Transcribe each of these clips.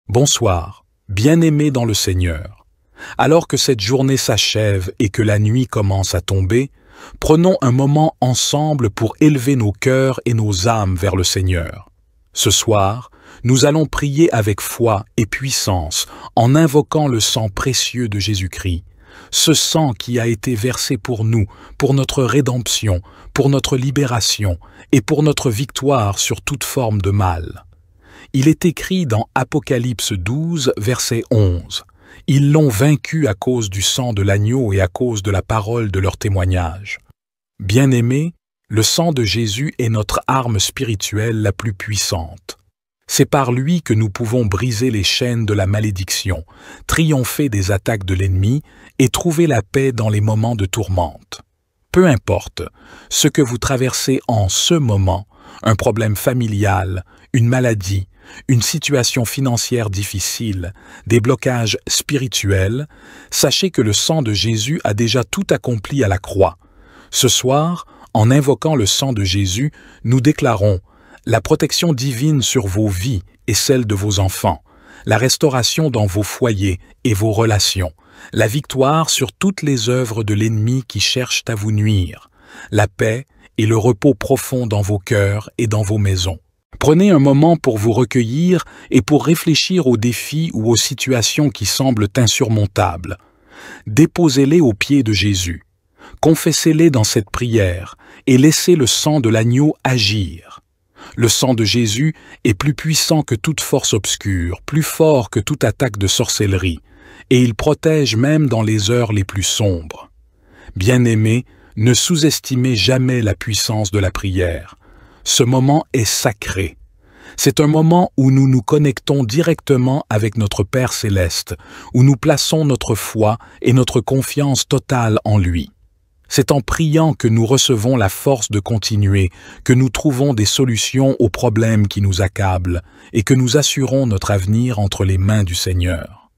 Bonsoir, bien-aimés dans le Seigneur. Alors que cette journée s'achève et que la nuit commence à tomber, prenons un moment ensemble pour élever nos cœurs et nos âmes vers le Seigneur. Ce soir, nous allons prier avec foi et puissance en invoquant le sang précieux de Jésus-Christ, ce sang qui a été versé pour nous, pour notre rédemption, pour notre libération et pour notre victoire sur toute forme de mal. Il est écrit dans Apocalypse 12, verset 11. Ils l'ont vaincu à cause du sang de l'agneau et à cause de la parole de leur témoignage. Bien-aimés, le sang de Jésus est notre arme spirituelle la plus puissante. C'est par lui que nous pouvons briser les chaînes de la malédiction, triompher des attaques de l'ennemi et trouver la paix dans les moments de tourmente. Peu importe ce que vous traversez en ce moment, un problème familial, une maladie, une situation financière difficile, des blocages spirituels, sachez que le sang de Jésus a déjà tout accompli à la croix. Ce soir, en invoquant le sang de Jésus, nous déclarons la protection divine sur vos vies et celle de vos enfants, la restauration dans vos foyers et vos relations, la victoire sur toutes les œuvres de l'ennemi qui cherchent à vous nuire, la paix et le repos profond dans vos cœurs et dans vos maisons. Prenez un moment pour vous recueillir et pour réfléchir aux défis ou aux situations qui semblent insurmontables. Déposez-les aux pieds de Jésus. Confessez-les dans cette prière et laissez le sang de l'agneau agir. Le sang de Jésus est plus puissant que toute force obscure, plus fort que toute attaque de sorcellerie, et il protège même dans les heures les plus sombres. Bien-aimés, ne sous-estimez jamais la puissance de la prière. Ce moment est sacré. C'est un moment où nous nous connectons directement avec notre Père céleste, où nous plaçons notre foi et notre confiance totale en lui. C'est en priant que nous recevons la force de continuer, que nous trouvons des solutions aux problèmes qui nous accablent et que nous assurons notre avenir entre les mains du Seigneur.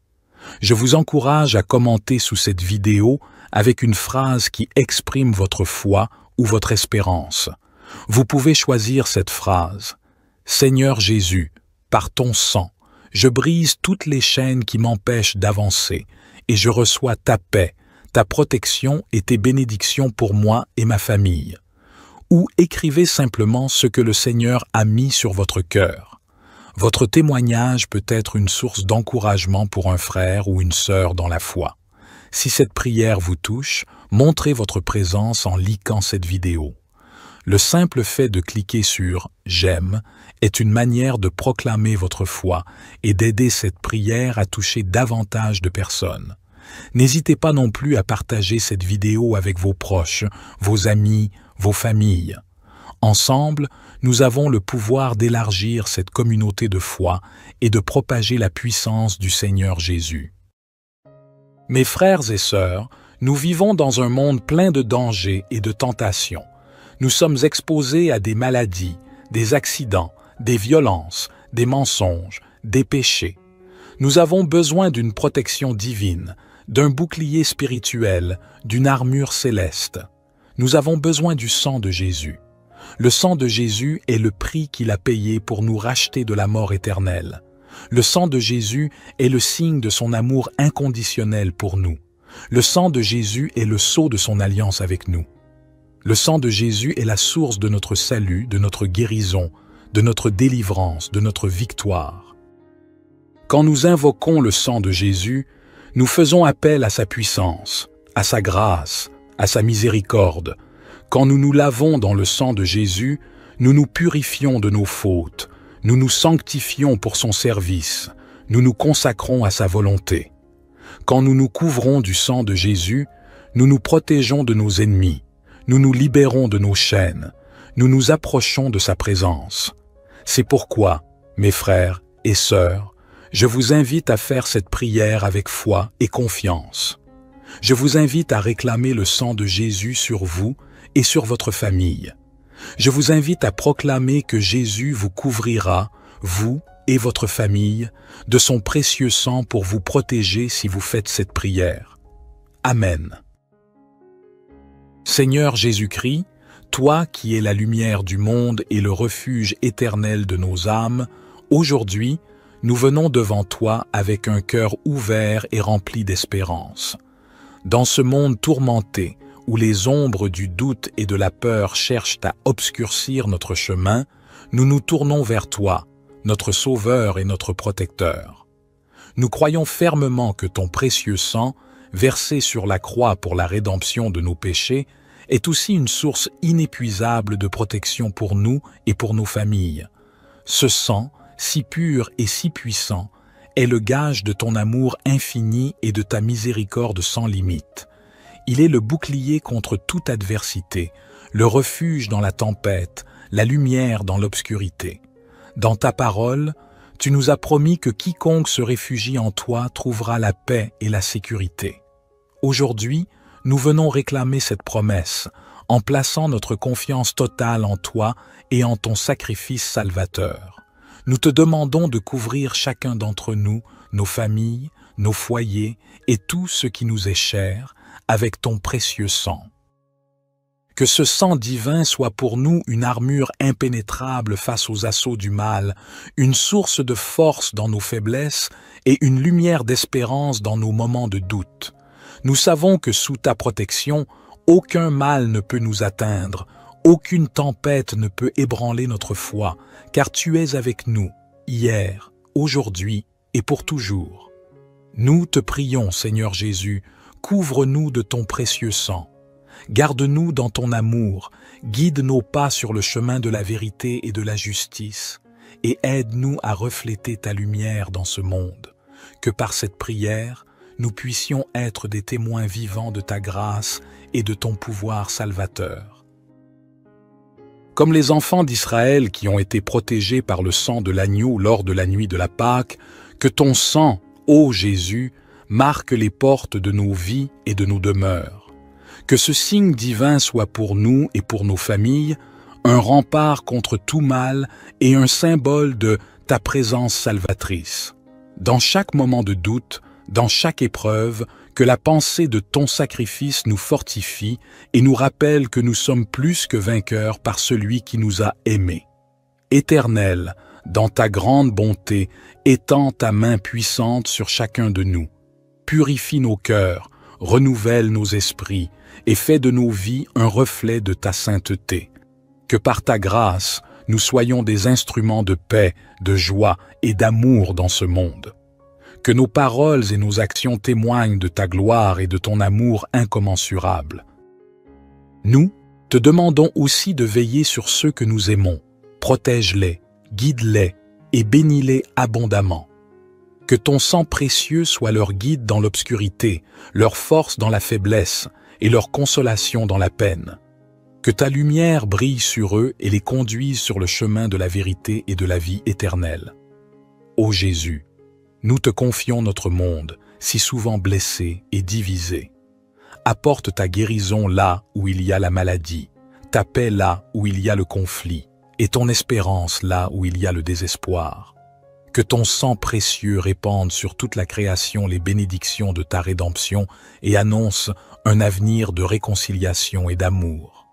Je vous encourage à commenter sous cette vidéo avec une phrase qui exprime votre foi ou votre espérance. Vous pouvez choisir cette phrase. « Seigneur Jésus, par ton sang, je brise toutes les chaînes qui m'empêchent d'avancer et je reçois ta paix, ta protection et tes bénédictions pour moi et ma famille. » Ou écrivez simplement ce que le Seigneur a mis sur votre cœur. Votre témoignage peut être une source d'encouragement pour un frère ou une sœur dans la foi. Si cette prière vous touche, montrez votre présence en likant cette vidéo. Le simple fait de cliquer sur « J'aime » est une manière de proclamer votre foi et d'aider cette prière à toucher davantage de personnes. N'hésitez pas non plus à partager cette vidéo avec vos proches, vos amis, vos familles. Ensemble, nous avons le pouvoir d'élargir cette communauté de foi et de propager la puissance du Seigneur Jésus. Mes frères et sœurs, nous vivons dans un monde plein de dangers et de tentations. Nous sommes exposés à des maladies, des accidents, des violences, des mensonges, des péchés. Nous avons besoin d'une protection divine, d'un bouclier spirituel, d'une armure céleste. Nous avons besoin du sang de Jésus. Le sang de Jésus est le prix qu'il a payé pour nous racheter de la mort éternelle. Le sang de Jésus est le signe de son amour inconditionnel pour nous. Le sang de Jésus est le sceau de son alliance avec nous. Le sang de Jésus est la source de notre salut, de notre guérison, de notre délivrance, de notre victoire. Quand nous invoquons le sang de Jésus, nous faisons appel à sa puissance, à sa grâce, à sa miséricorde. Quand nous nous lavons dans le sang de Jésus, nous nous purifions de nos fautes, nous nous sanctifions pour son service, nous nous consacrons à sa volonté. Quand nous nous couvrons du sang de Jésus, nous nous protégeons de nos ennemis. Nous nous libérons de nos chaînes, nous nous approchons de sa présence. C'est pourquoi, mes frères et sœurs, je vous invite à faire cette prière avec foi et confiance. Je vous invite à réclamer le sang de Jésus sur vous et sur votre famille. Je vous invite à proclamer que Jésus vous couvrira, vous et votre famille, de son précieux sang pour vous protéger si vous faites cette prière. Amen. Seigneur Jésus-Christ, toi qui es la lumière du monde et le refuge éternel de nos âmes, aujourd'hui, nous venons devant toi avec un cœur ouvert et rempli d'espérance. Dans ce monde tourmenté, où les ombres du doute et de la peur cherchent à obscurcir notre chemin, nous nous tournons vers toi, notre Sauveur et notre Protecteur. Nous croyons fermement que ton précieux sang, versé sur la croix pour la rédemption de nos péchés, est aussi une source inépuisable de protection pour nous et pour nos familles. Ce sang, si pur et si puissant, est le gage de ton amour infini et de ta miséricorde sans limite. Il est le bouclier contre toute adversité, le refuge dans la tempête, la lumière dans l'obscurité. Dans ta parole, tu nous as promis que quiconque se réfugie en toi trouvera la paix et la sécurité. Aujourd'hui, nous venons réclamer cette promesse en plaçant notre confiance totale en toi et en ton sacrifice salvateur. Nous te demandons de couvrir chacun d'entre nous, nos familles, nos foyers et tout ce qui nous est cher, avec ton précieux sang. Que ce sang divin soit pour nous une armure impénétrable face aux assauts du mal, une source de force dans nos faiblesses et une lumière d'espérance dans nos moments de doute. Nous savons que sous ta protection, aucun mal ne peut nous atteindre, aucune tempête ne peut ébranler notre foi, car tu es avec nous, hier, aujourd'hui et pour toujours. Nous te prions, Seigneur Jésus, couvre-nous de ton précieux sang. Garde-nous dans ton amour, guide nos pas sur le chemin de la vérité et de la justice, et aide-nous à refléter ta lumière dans ce monde. Que par cette prière, nous puissions être des témoins vivants de ta grâce et de ton pouvoir salvateur. Comme les enfants d'Israël qui ont été protégés par le sang de l'agneau lors de la nuit de la Pâque, que ton sang, ô Jésus, marque les portes de nos vies et de nos demeures. Que ce signe divin soit pour nous et pour nos familles un rempart contre tout mal et un symbole de ta présence salvatrice. Dans chaque moment de doute, dans chaque épreuve, que la pensée de ton sacrifice nous fortifie et nous rappelle que nous sommes plus que vainqueurs par celui qui nous a aimés. Éternel, dans ta grande bonté, étends ta main puissante sur chacun de nous. Purifie nos cœurs, renouvelle nos esprits et fais de nos vies un reflet de ta sainteté. Que par ta grâce, nous soyons des instruments de paix, de joie et d'amour dans ce monde. Que nos paroles et nos actions témoignent de ta gloire et de ton amour incommensurable. Nous te demandons aussi de veiller sur ceux que nous aimons. Protège-les, guide-les et bénis-les abondamment. Que ton sang précieux soit leur guide dans l'obscurité, leur force dans la faiblesse et leur consolation dans la peine. Que ta lumière brille sur eux et les conduise sur le chemin de la vérité et de la vie éternelle. Ô Jésus, nous te confions notre monde, si souvent blessé et divisé. Apporte ta guérison là où il y a la maladie, ta paix là où il y a le conflit, et ton espérance là où il y a le désespoir. Que ton sang précieux répande sur toute la création les bénédictions de ta rédemption et annonce un avenir de réconciliation et d'amour.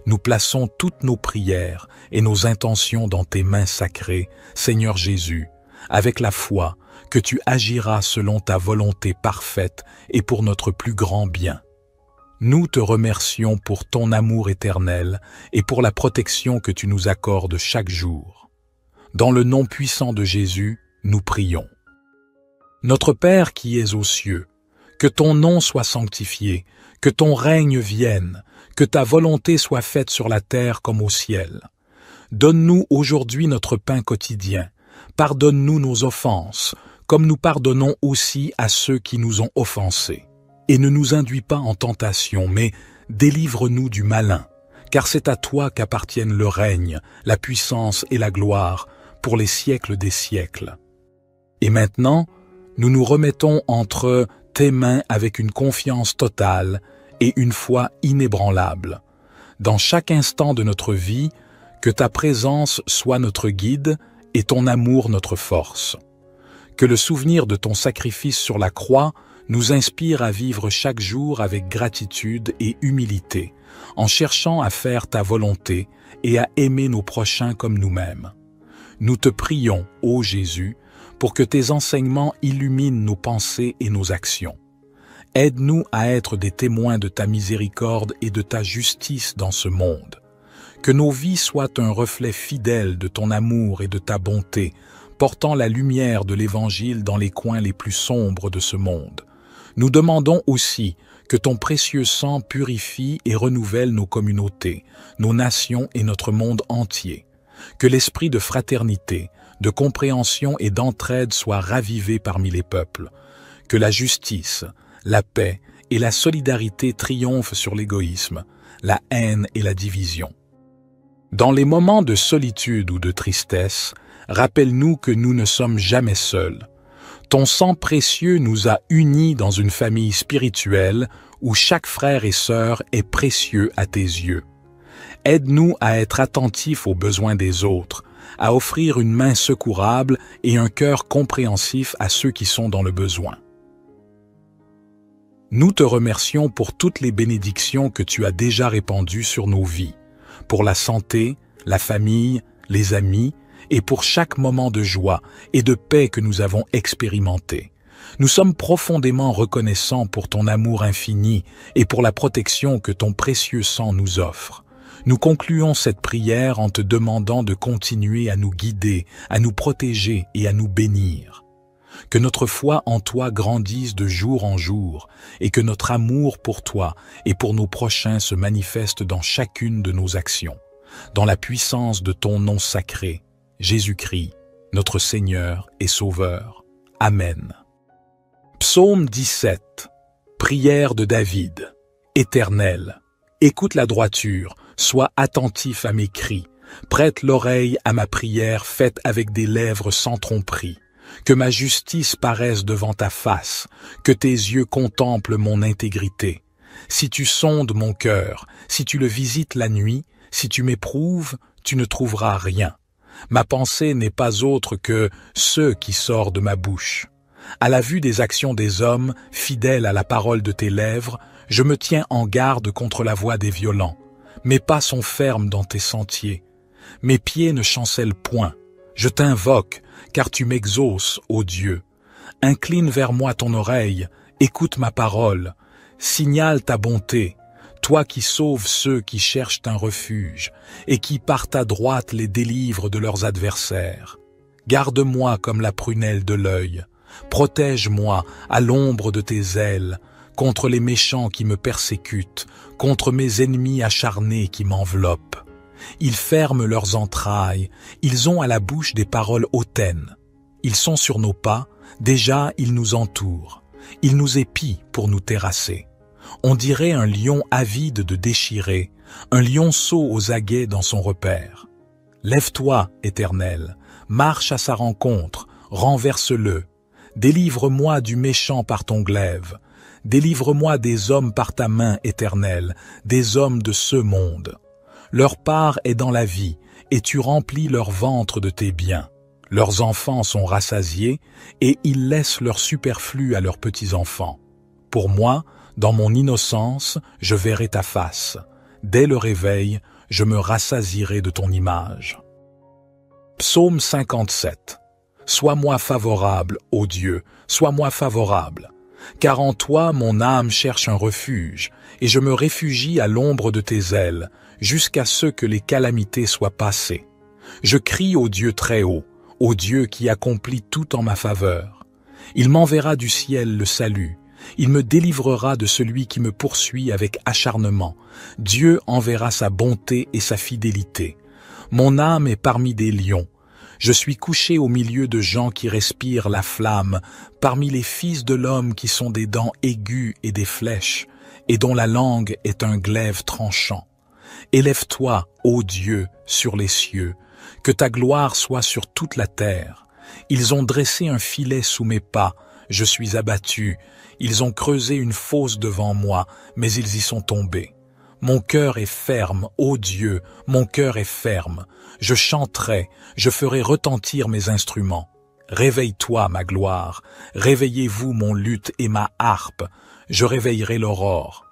Nous plaçons toutes nos prières et nos intentions dans tes mains sacrées, Seigneur Jésus, avec la foi que tu agiras selon ta volonté parfaite et pour notre plus grand bien. Nous te remercions pour ton amour éternel et pour la protection que tu nous accordes chaque jour. Dans le nom puissant de Jésus, nous prions. Notre Père qui es aux cieux, que ton nom soit sanctifié, que ton règne vienne, que ta volonté soit faite sur la terre comme au ciel. Donne-nous aujourd'hui notre pain quotidien. Pardonne-nous nos offenses, comme nous pardonnons aussi à ceux qui nous ont offensés. Et ne nous induis pas en tentation, mais délivre-nous du malin, car c'est à toi qu'appartiennent le règne, la puissance et la gloire, pour les siècles des siècles. Et maintenant, nous nous remettons entre tes mains avec une confiance totale et une foi inébranlable. Dans chaque instant de notre vie, que ta présence soit notre guide et ton amour notre force. Que le souvenir de ton sacrifice sur la croix nous inspire à vivre chaque jour avec gratitude et humilité, en cherchant à faire ta volonté et à aimer nos prochains comme nous-mêmes. Nous te prions, ô Jésus, pour que tes enseignements illuminent nos pensées et nos actions. Aide-nous à être des témoins de ta miséricorde et de ta justice dans ce monde. Que nos vies soient un reflet fidèle de ton amour et de ta bonté, portant la lumière de l'Évangile dans les coins les plus sombres de ce monde. Nous demandons aussi que ton précieux sang purifie et renouvelle nos communautés, nos nations et notre monde entier. Que l'esprit de fraternité, de compréhension et d'entraide soit ravivé parmi les peuples. Que la justice, la paix et la solidarité triomphent sur l'égoïsme, la haine et la division. Dans les moments de solitude ou de tristesse, rappelle-nous que nous ne sommes jamais seuls. Ton sang précieux nous a unis dans une famille spirituelle où chaque frère et sœur est précieux à tes yeux. Aide-nous à être attentifs aux besoins des autres, à offrir une main secourable et un cœur compréhensif à ceux qui sont dans le besoin. Nous te remercions pour toutes les bénédictions que tu as déjà répandues sur nos vies, pour la santé, la famille, les amis, et pour chaque moment de joie et de paix que nous avons expérimenté. Nous sommes profondément reconnaissants pour ton amour infini et pour la protection que ton précieux sang nous offre. Nous concluons cette prière en te demandant de continuer à nous guider, à nous protéger et à nous bénir. Que notre foi en toi grandisse de jour en jour et que notre amour pour toi et pour nos prochains se manifeste dans chacune de nos actions. Dans la puissance de ton nom sacré, Jésus-Christ, notre Seigneur et Sauveur. Amen. Psaume 17. Prière de David. Éternel, écoute la droiture, sois attentif à mes cris, prête l'oreille à ma prière faite avec des lèvres sans tromperie. Que ma justice paraisse devant ta face, que tes yeux contemplent mon intégrité. Si tu sondes mon cœur, si tu le visites la nuit, si tu m'éprouves, tu ne trouveras rien. Ma pensée n'est pas autre que ce qui sort de ma bouche. À la vue des actions des hommes, fidèles à la parole de tes lèvres, je me tiens en garde contre la voix des violents. Mes pas sont fermes dans tes sentiers. Mes pieds ne chancellent point. Je t'invoque, car tu m'exauces, ô Dieu. Incline vers moi ton oreille, écoute ma parole, signale ta bonté, toi qui sauves ceux qui cherchent un refuge, et qui par ta droite les délivres de leurs adversaires. Garde-moi comme la prunelle de l'œil, protège-moi à l'ombre de tes ailes, contre les méchants qui me persécutent, contre mes ennemis acharnés qui m'enveloppent. Ils ferment leurs entrailles, ils ont à la bouche des paroles hautaines. Ils sont sur nos pas, déjà ils nous entourent. Ils nous épient pour nous terrasser. On dirait un lion avide de déchirer, un lionceau aux aguets dans son repère. Lève-toi, Éternel, marche à sa rencontre, renverse-le. Délivre-moi du méchant par ton glaive. Délivre-moi des hommes par ta main, Éternelle, des hommes de ce monde. Leur part est dans la vie, et tu remplis leur ventre de tes biens. Leurs enfants sont rassasiés, et ils laissent leur superflu à leurs petits-enfants. Pour moi, dans mon innocence, je verrai ta face. Dès le réveil, je me rassasierai de ton image. Psaume 57. Sois-moi favorable, ô Dieu, sois-moi favorable. Car en toi mon âme cherche un refuge, et je me réfugie à l'ombre de tes ailes, jusqu'à ce que les calamités soient passées. Je crie au Dieu très haut, au Dieu qui accomplit tout en ma faveur. Il m'enverra du ciel le salut, il me délivrera de celui qui me poursuit avec acharnement. Dieu enverra sa bonté et sa fidélité. Mon âme est parmi des lions. Je suis couché au milieu de gens qui respirent la flamme, parmi les fils de l'homme qui sont des dents aiguës et des flèches, et dont la langue est un glaive tranchant. Élève-toi, ô Dieu, sur les cieux, que ta gloire soit sur toute la terre. Ils ont dressé un filet sous mes pas, je suis abattu. Ils ont creusé une fosse devant moi, mais ils y sont tombés. Mon cœur est ferme, ô Dieu, mon cœur est ferme. Je chanterai, je ferai retentir mes instruments. Réveille-toi, ma gloire, réveillez-vous mon luth et ma harpe, je réveillerai l'aurore.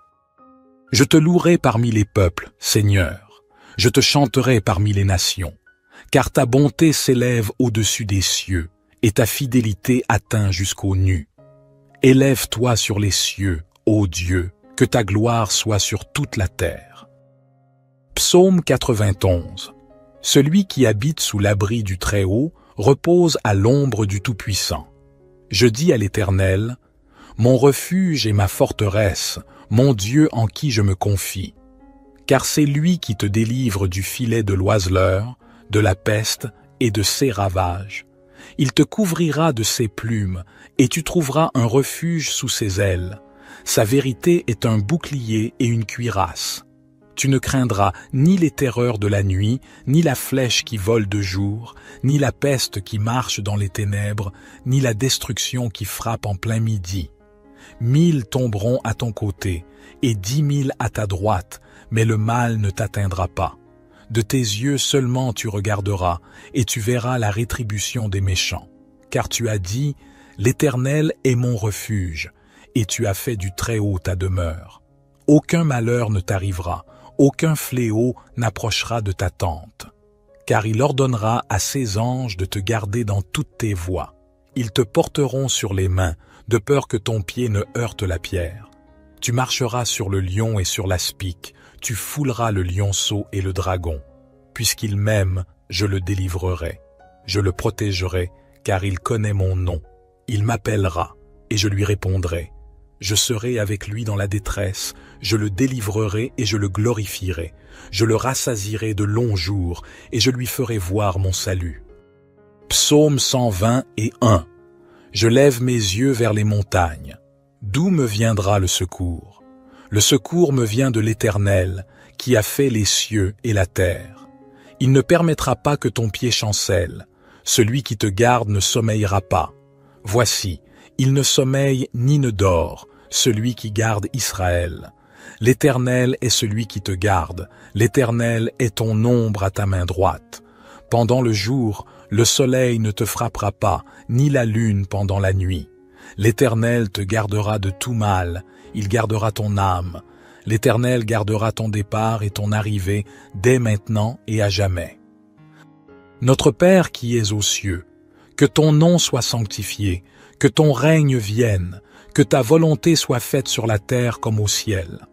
Je te louerai parmi les peuples, Seigneur, je te chanterai parmi les nations, car ta bonté s'élève au-dessus des cieux, et ta fidélité atteint jusqu'aux nues. Élève-toi sur les cieux, ô Dieu, que ta gloire soit sur toute la terre. Psaume 91. Celui qui habite sous l'abri du Très-Haut repose à l'ombre du Tout-Puissant. Je dis à l'Éternel, mon refuge et ma forteresse, mon Dieu en qui je me confie. Car c'est lui qui te délivre du filet de l'oiseleur, de la peste et de ses ravages. Il te couvrira de ses plumes, et tu trouveras un refuge sous ses ailes. Sa vérité est un bouclier et une cuirasse. Tu ne craindras ni les terreurs de la nuit, ni la flèche qui vole de jour, ni la peste qui marche dans les ténèbres, ni la destruction qui frappe en plein midi. 1000 tomberont à ton côté, et 10 000 à ta droite, mais le mal ne t'atteindra pas. De tes yeux seulement tu regarderas, et tu verras la rétribution des méchants. Car tu as dit, l'Éternel est mon refuge, et tu as fait du Très-Haut ta demeure. Aucun malheur ne t'arrivera, aucun fléau n'approchera de ta tente. Car il ordonnera à ses anges de te garder dans toutes tes voies. Ils te porteront sur les mains, de peur que ton pied ne heurte la pierre. Tu marcheras sur le lion et sur l'aspic, tu fouleras le lionceau et le dragon. Puisqu'il m'aime, je le délivrerai. Je le protégerai, car il connaît mon nom. Il m'appellera, et je lui répondrai. Je serai avec lui dans la détresse, je le délivrerai et je le glorifierai. Je le rassasierai de longs jours, et je lui ferai voir mon salut. Psaume 120:1. Je lève mes yeux vers les montagnes. D'où me viendra le secours? Le secours me vient de l'Éternel, qui a fait les cieux et la terre. Il ne permettra pas que ton pied chancelle. Celui qui te garde ne sommeillera pas. Voici, il ne sommeille ni ne dort, celui qui garde Israël. L'Éternel est celui qui te garde. L'Éternel est ton ombre à ta main droite. Pendant le jour, le soleil ne te frappera pas, ni la lune pendant la nuit. L'Éternel te gardera de tout mal, il gardera ton âme. L'Éternel gardera ton départ et ton arrivée dès maintenant et à jamais. Notre Père qui es aux cieux, que ton nom soit sanctifié, que ton règne vienne, que ta volonté soit faite sur la terre comme au ciel.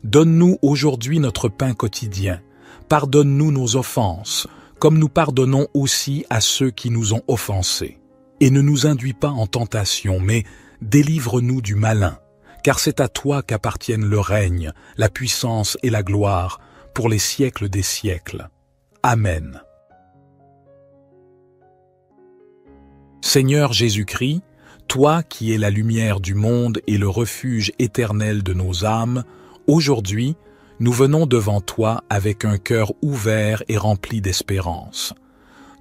Donne-nous aujourd'hui notre pain quotidien. Pardonne-nous nos offenses, comme nous pardonnons aussi à ceux qui nous ont offensés. Et ne nous induis pas en tentation, mais délivre-nous du malin, car c'est à toi qu'appartiennent le règne, la puissance et la gloire, pour les siècles des siècles. Amen. Seigneur Jésus-Christ, toi qui es la lumière du monde et le refuge éternel de nos âmes, aujourd'hui, nous venons devant toi avec un cœur ouvert et rempli d'espérance.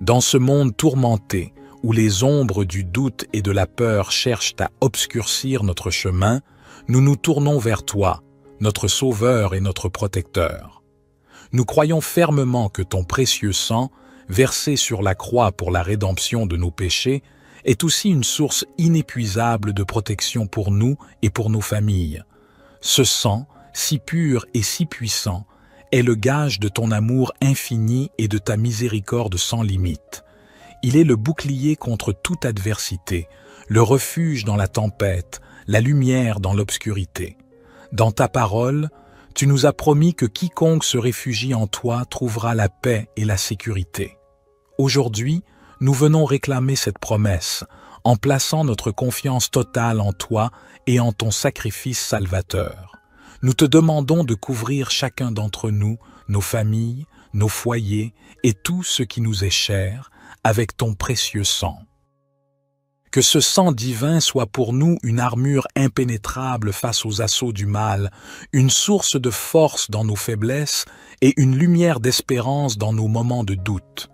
Dans ce monde tourmenté, où les ombres du doute et de la peur cherchent à obscurcir notre chemin, nous nous tournons vers toi, notre Sauveur et notre Protecteur. Nous croyons fermement que ton précieux sang, versé sur la croix pour la rédemption de nos péchés, est aussi une source inépuisable de protection pour nous et pour nos familles. Ce sang, si pur et si puissant, est le gage de ton amour infini et de ta miséricorde sans limite. Il est le bouclier contre toute adversité, le refuge dans la tempête, la lumière dans l'obscurité. Dans ta parole, tu nous as promis que quiconque se réfugie en toi trouvera la paix et la sécurité. Aujourd'hui, nous venons réclamer cette promesse, en plaçant notre confiance totale en toi et en ton sacrifice salvateur. Nous te demandons de couvrir chacun d'entre nous, nos familles, nos foyers et tout ce qui nous est cher, avec ton précieux sang. Que ce sang divin soit pour nous une armure impénétrable face aux assauts du mal, une source de force dans nos faiblesses et une lumière d'espérance dans nos moments de doute.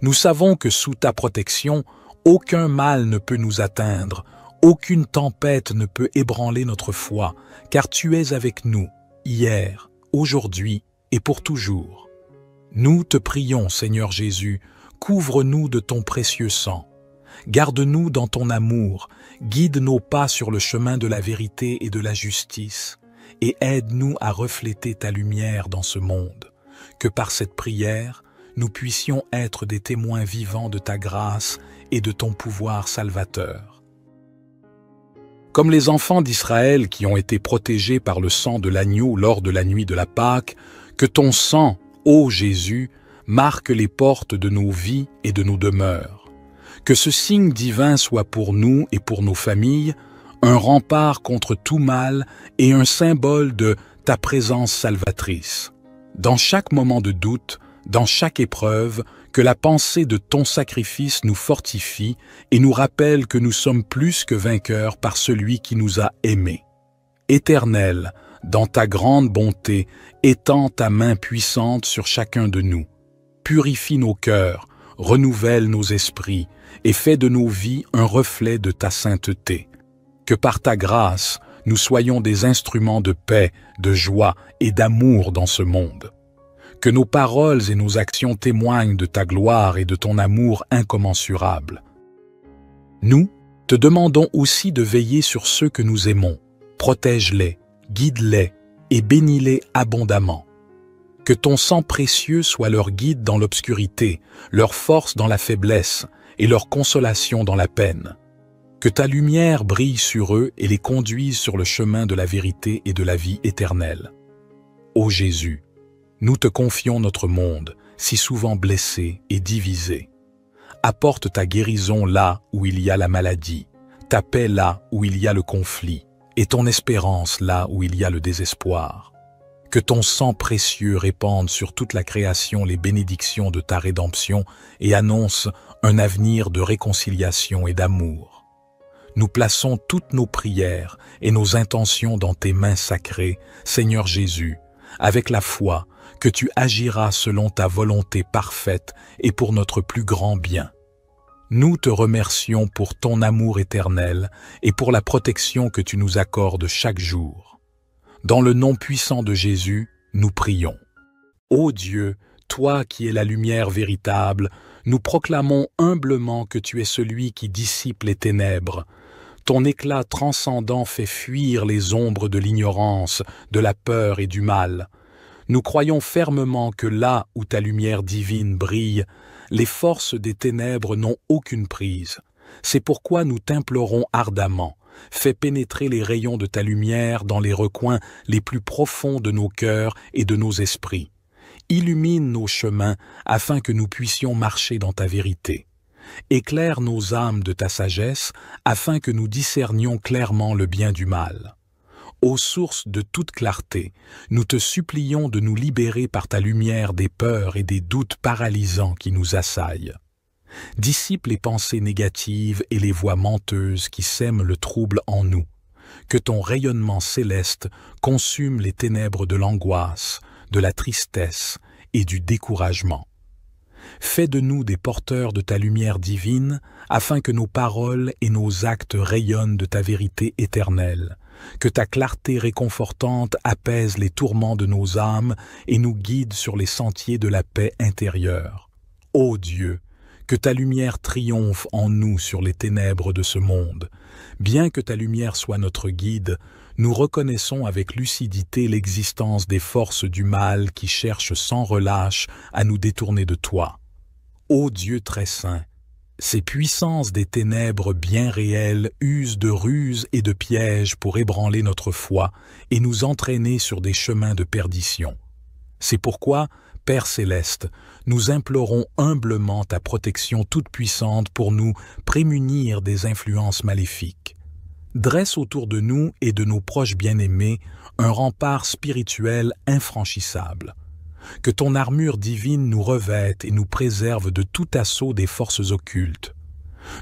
Nous savons que sous ta protection, aucun mal ne peut nous atteindre, aucune tempête ne peut ébranler notre foi, car tu es avec nous, hier, aujourd'hui et pour toujours. Nous te prions, Seigneur Jésus, couvre-nous de ton précieux sang. Garde-nous dans ton amour, guide nos pas sur le chemin de la vérité et de la justice, et aide-nous à refléter ta lumière dans ce monde. Que par cette prière, nous puissions être des témoins vivants de ta grâce et de ton pouvoir salvateur. Comme les enfants d'Israël qui ont été protégés par le sang de l'agneau lors de la nuit de la Pâque, que ton sang, ô Jésus, marque les portes de nos vies et de nos demeures. Que ce signe divin soit pour nous et pour nos familles un rempart contre tout mal et un symbole de ta présence salvatrice. Dans chaque moment de doute, dans chaque épreuve, que la pensée de ton sacrifice nous fortifie et nous rappelle que nous sommes plus que vainqueurs par celui qui nous a aimés. Éternel, dans ta grande bonté, étends ta main puissante sur chacun de nous. Purifie nos cœurs, renouvelle nos esprits et fais de nos vies un reflet de ta sainteté. Que par ta grâce, nous soyons des instruments de paix, de joie et d'amour dans ce monde. Que nos paroles et nos actions témoignent de ta gloire et de ton amour incommensurable. Nous te demandons aussi de veiller sur ceux que nous aimons. Protège-les, guide-les et bénis-les abondamment. Que ton sang précieux soit leur guide dans l'obscurité, leur force dans la faiblesse et leur consolation dans la peine. Que ta lumière brille sur eux et les conduise sur le chemin de la vérité et de la vie éternelle. Ô Jésus, nous te confions notre monde, si souvent blessé et divisé. Apporte ta guérison là où il y a la maladie, ta paix là où il y a le conflit, et ton espérance là où il y a le désespoir. Que ton sang précieux répande sur toute la création les bénédictions de ta rédemption et annonce un avenir de réconciliation et d'amour. Nous plaçons toutes nos prières et nos intentions dans tes mains sacrées, Seigneur Jésus, avec la foi que tu agiras selon ta volonté parfaite et pour notre plus grand bien. Nous te remercions pour ton amour éternel et pour la protection que tu nous accordes chaque jour. Dans le nom puissant de Jésus, nous prions. Ô Dieu, toi qui es la lumière véritable, nous proclamons humblement que tu es celui qui dissipe les ténèbres. Ton éclat transcendant fait fuir les ombres de l'ignorance, de la peur et du mal. Nous croyons fermement que là où ta lumière divine brille, les forces des ténèbres n'ont aucune prise. C'est pourquoi nous t'implorons ardemment. Fais pénétrer les rayons de ta lumière dans les recoins les plus profonds de nos cœurs et de nos esprits. Illumine nos chemins afin que nous puissions marcher dans ta vérité. Éclaire nos âmes de ta sagesse afin que nous discernions clairement le bien du mal. Ô source de toute clarté, nous te supplions de nous libérer par ta lumière des peurs et des doutes paralysants qui nous assaillent. Dissipe les pensées négatives et les voix menteuses qui sèment le trouble en nous. Que ton rayonnement céleste consume les ténèbres de l'angoisse, de la tristesse et du découragement. Fais de nous des porteurs de ta lumière divine, afin que nos paroles et nos actes rayonnent de ta vérité éternelle. Que ta clarté réconfortante apaise les tourments de nos âmes et nous guide sur les sentiers de la paix intérieure. Ô Dieu, que ta lumière triomphe en nous sur les ténèbres de ce monde. Bien que ta lumière soit notre guide, nous reconnaissons avec lucidité l'existence des forces du mal qui cherchent sans relâche à nous détourner de toi. Ô Dieu très saint, ces puissances des ténèbres bien réelles usent de ruses et de pièges pour ébranler notre foi et nous entraîner sur des chemins de perdition. C'est pourquoi, Père céleste, nous implorons humblement ta protection toute puissante pour nous prémunir des influences maléfiques. Dresse autour de nous et de nos proches bien-aimés un rempart spirituel infranchissable. Que ton armure divine nous revête et nous préserve de tout assaut des forces occultes.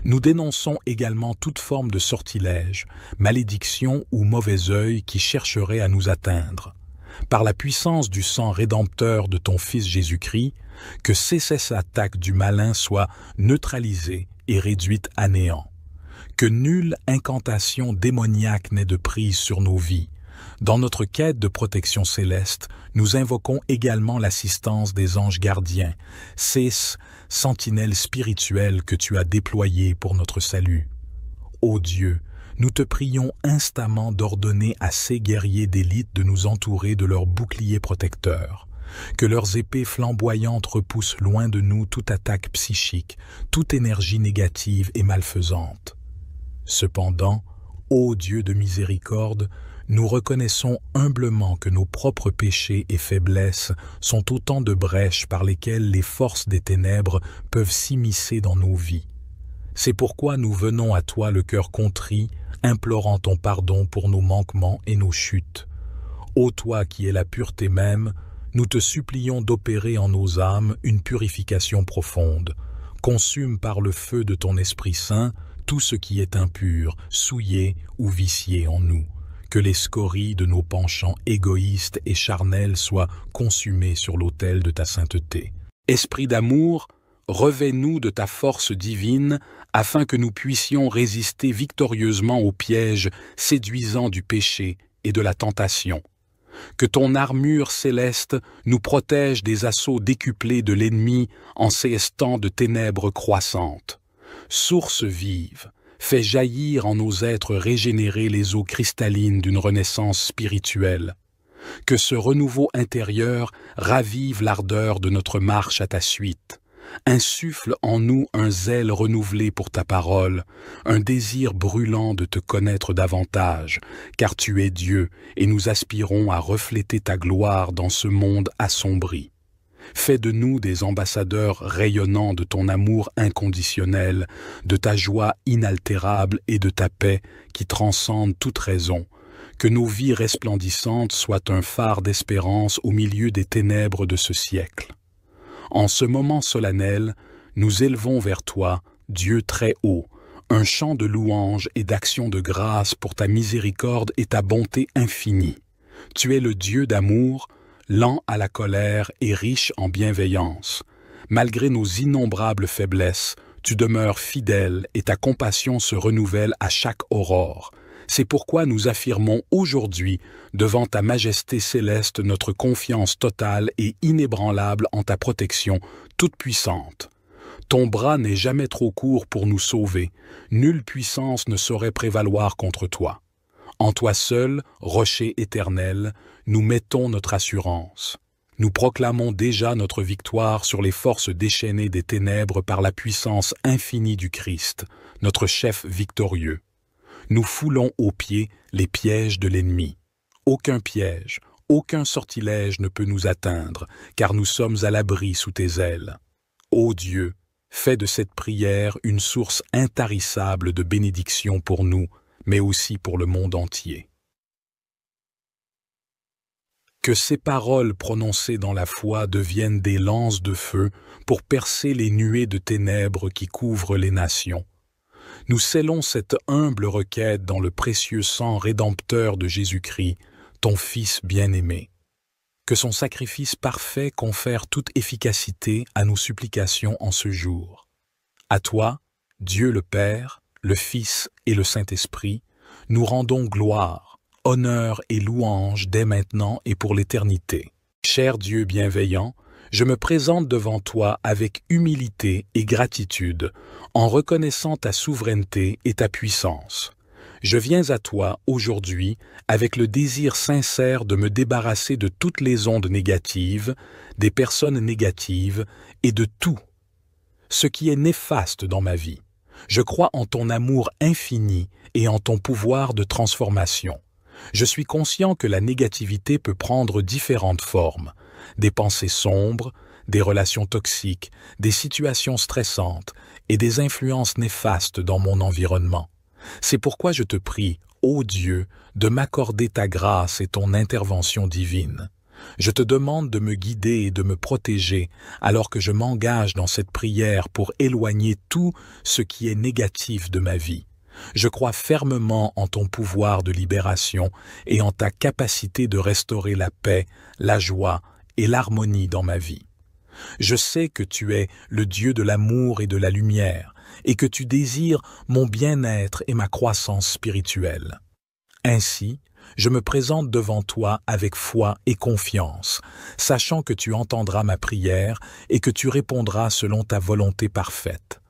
Nous dénonçons également toute forme de sortilège, malédiction ou mauvais œil qui chercherait à nous atteindre. Par la puissance du sang rédempteur de ton Fils Jésus-Christ, que ces attaques du malin soient neutralisées et réduites à néant. Que nulle incantation démoniaque n'ait de prise sur nos vies. Dans notre quête de protection céleste, nous invoquons également l'assistance des anges gardiens, ces sentinelles spirituelles que tu as déployées pour notre salut. Ô Dieu, nous te prions instamment d'ordonner à ces guerriers d'élite de nous entourer de leurs boucliers protecteurs. Que leurs épées flamboyantes repoussent loin de nous toute attaque psychique, toute énergie négative et malfaisante. Cependant, ô Dieu de miséricorde, nous reconnaissons humblement que nos propres péchés et faiblesses sont autant de brèches par lesquelles les forces des ténèbres peuvent s'immiscer dans nos vies. C'est pourquoi nous venons à toi le cœur contrit, implorant ton pardon pour nos manquements et nos chutes. Ô toi qui es la pureté même, nous te supplions d'opérer en nos âmes une purification profonde. Consume par le feu de ton Esprit Saint tout ce qui est impur, souillé ou vicié en nous. Que les scories de nos penchants égoïstes et charnels soient consumées sur l'autel de ta sainteté. Esprit d'amour, revêt-nous de ta force divine afin que nous puissions résister victorieusement aux pièges séduisants du péché et de la tentation. Que ton armure céleste nous protège des assauts décuplés de l'ennemi en ces temps de ténèbres croissantes. Source vive, fais jaillir en nos êtres régénérés les eaux cristallines d'une renaissance spirituelle. Que ce renouveau intérieur ravive l'ardeur de notre marche à ta suite. Insuffle en nous un zèle renouvelé pour ta parole, un désir brûlant de te connaître davantage, car tu es Dieu et nous aspirons à refléter ta gloire dans ce monde assombri. Fais de nous des ambassadeurs rayonnants de ton amour inconditionnel, de ta joie inaltérable et de ta paix qui transcende toute raison. Que nos vies resplendissantes soient un phare d'espérance au milieu des ténèbres de ce siècle. En ce moment solennel, nous élevons vers toi, Dieu très haut, un chant de louange et d'action de grâce pour ta miséricorde et ta bonté infinie. Tu es le Dieu d'amour, lent à la colère et riche en bienveillance. Malgré nos innombrables faiblesses, tu demeures fidèle et ta compassion se renouvelle à chaque aurore. C'est pourquoi nous affirmons aujourd'hui, devant ta majesté céleste, notre confiance totale et inébranlable en ta protection toute puissante. Ton bras n'est jamais trop court pour nous sauver. Nulle puissance ne saurait prévaloir contre toi. En toi seul, rocher éternel, nous mettons notre assurance. Nous proclamons déjà notre victoire sur les forces déchaînées des ténèbres par la puissance infinie du Christ, notre chef victorieux. Nous foulons aux pieds les pièges de l'ennemi. Aucun piège, aucun sortilège ne peut nous atteindre, car nous sommes à l'abri sous tes ailes. Ô Dieu, fais de cette prière une source intarissable de bénédiction pour nous, mais aussi pour le monde entier. Que ces paroles prononcées dans la foi deviennent des lances de feu pour percer les nuées de ténèbres qui couvrent les nations. Nous scellons cette humble requête dans le précieux sang rédempteur de Jésus-Christ, ton Fils bien-aimé. Que son sacrifice parfait confère toute efficacité à nos supplications en ce jour. À toi, Dieu le Père, le Fils et le Saint-Esprit, nous rendons gloire, honneur et louange dès maintenant et pour l'éternité. Cher Dieu bienveillant, je me présente devant toi avec humilité et gratitude, en reconnaissant ta souveraineté et ta puissance. Je viens à toi aujourd'hui avec le désir sincère de me débarrasser de toutes les ondes négatives, des personnes négatives et de tout ce qui est néfaste dans ma vie. Je crois en ton amour infini et en ton pouvoir de transformation. Je suis conscient que la négativité peut prendre différentes formes, des pensées sombres, des relations toxiques, des situations stressantes et des influences néfastes dans mon environnement. C'est pourquoi je te prie, ô Dieu, de m'accorder ta grâce et ton intervention divine. Je te demande de me guider et de me protéger alors que je m'engage dans cette prière pour éloigner tout ce qui est négatif de ma vie. Je crois fermement en ton pouvoir de libération et en ta capacité de restaurer la paix, la joie et l'harmonie dans ma vie. Je sais que tu es le Dieu de l'amour et de la lumière et que tu désires mon bien-être et ma croissance spirituelle. Ainsi, je me présente devant toi avec foi et confiance, sachant que tu entendras ma prière et que tu répondras selon ta volonté parfaite.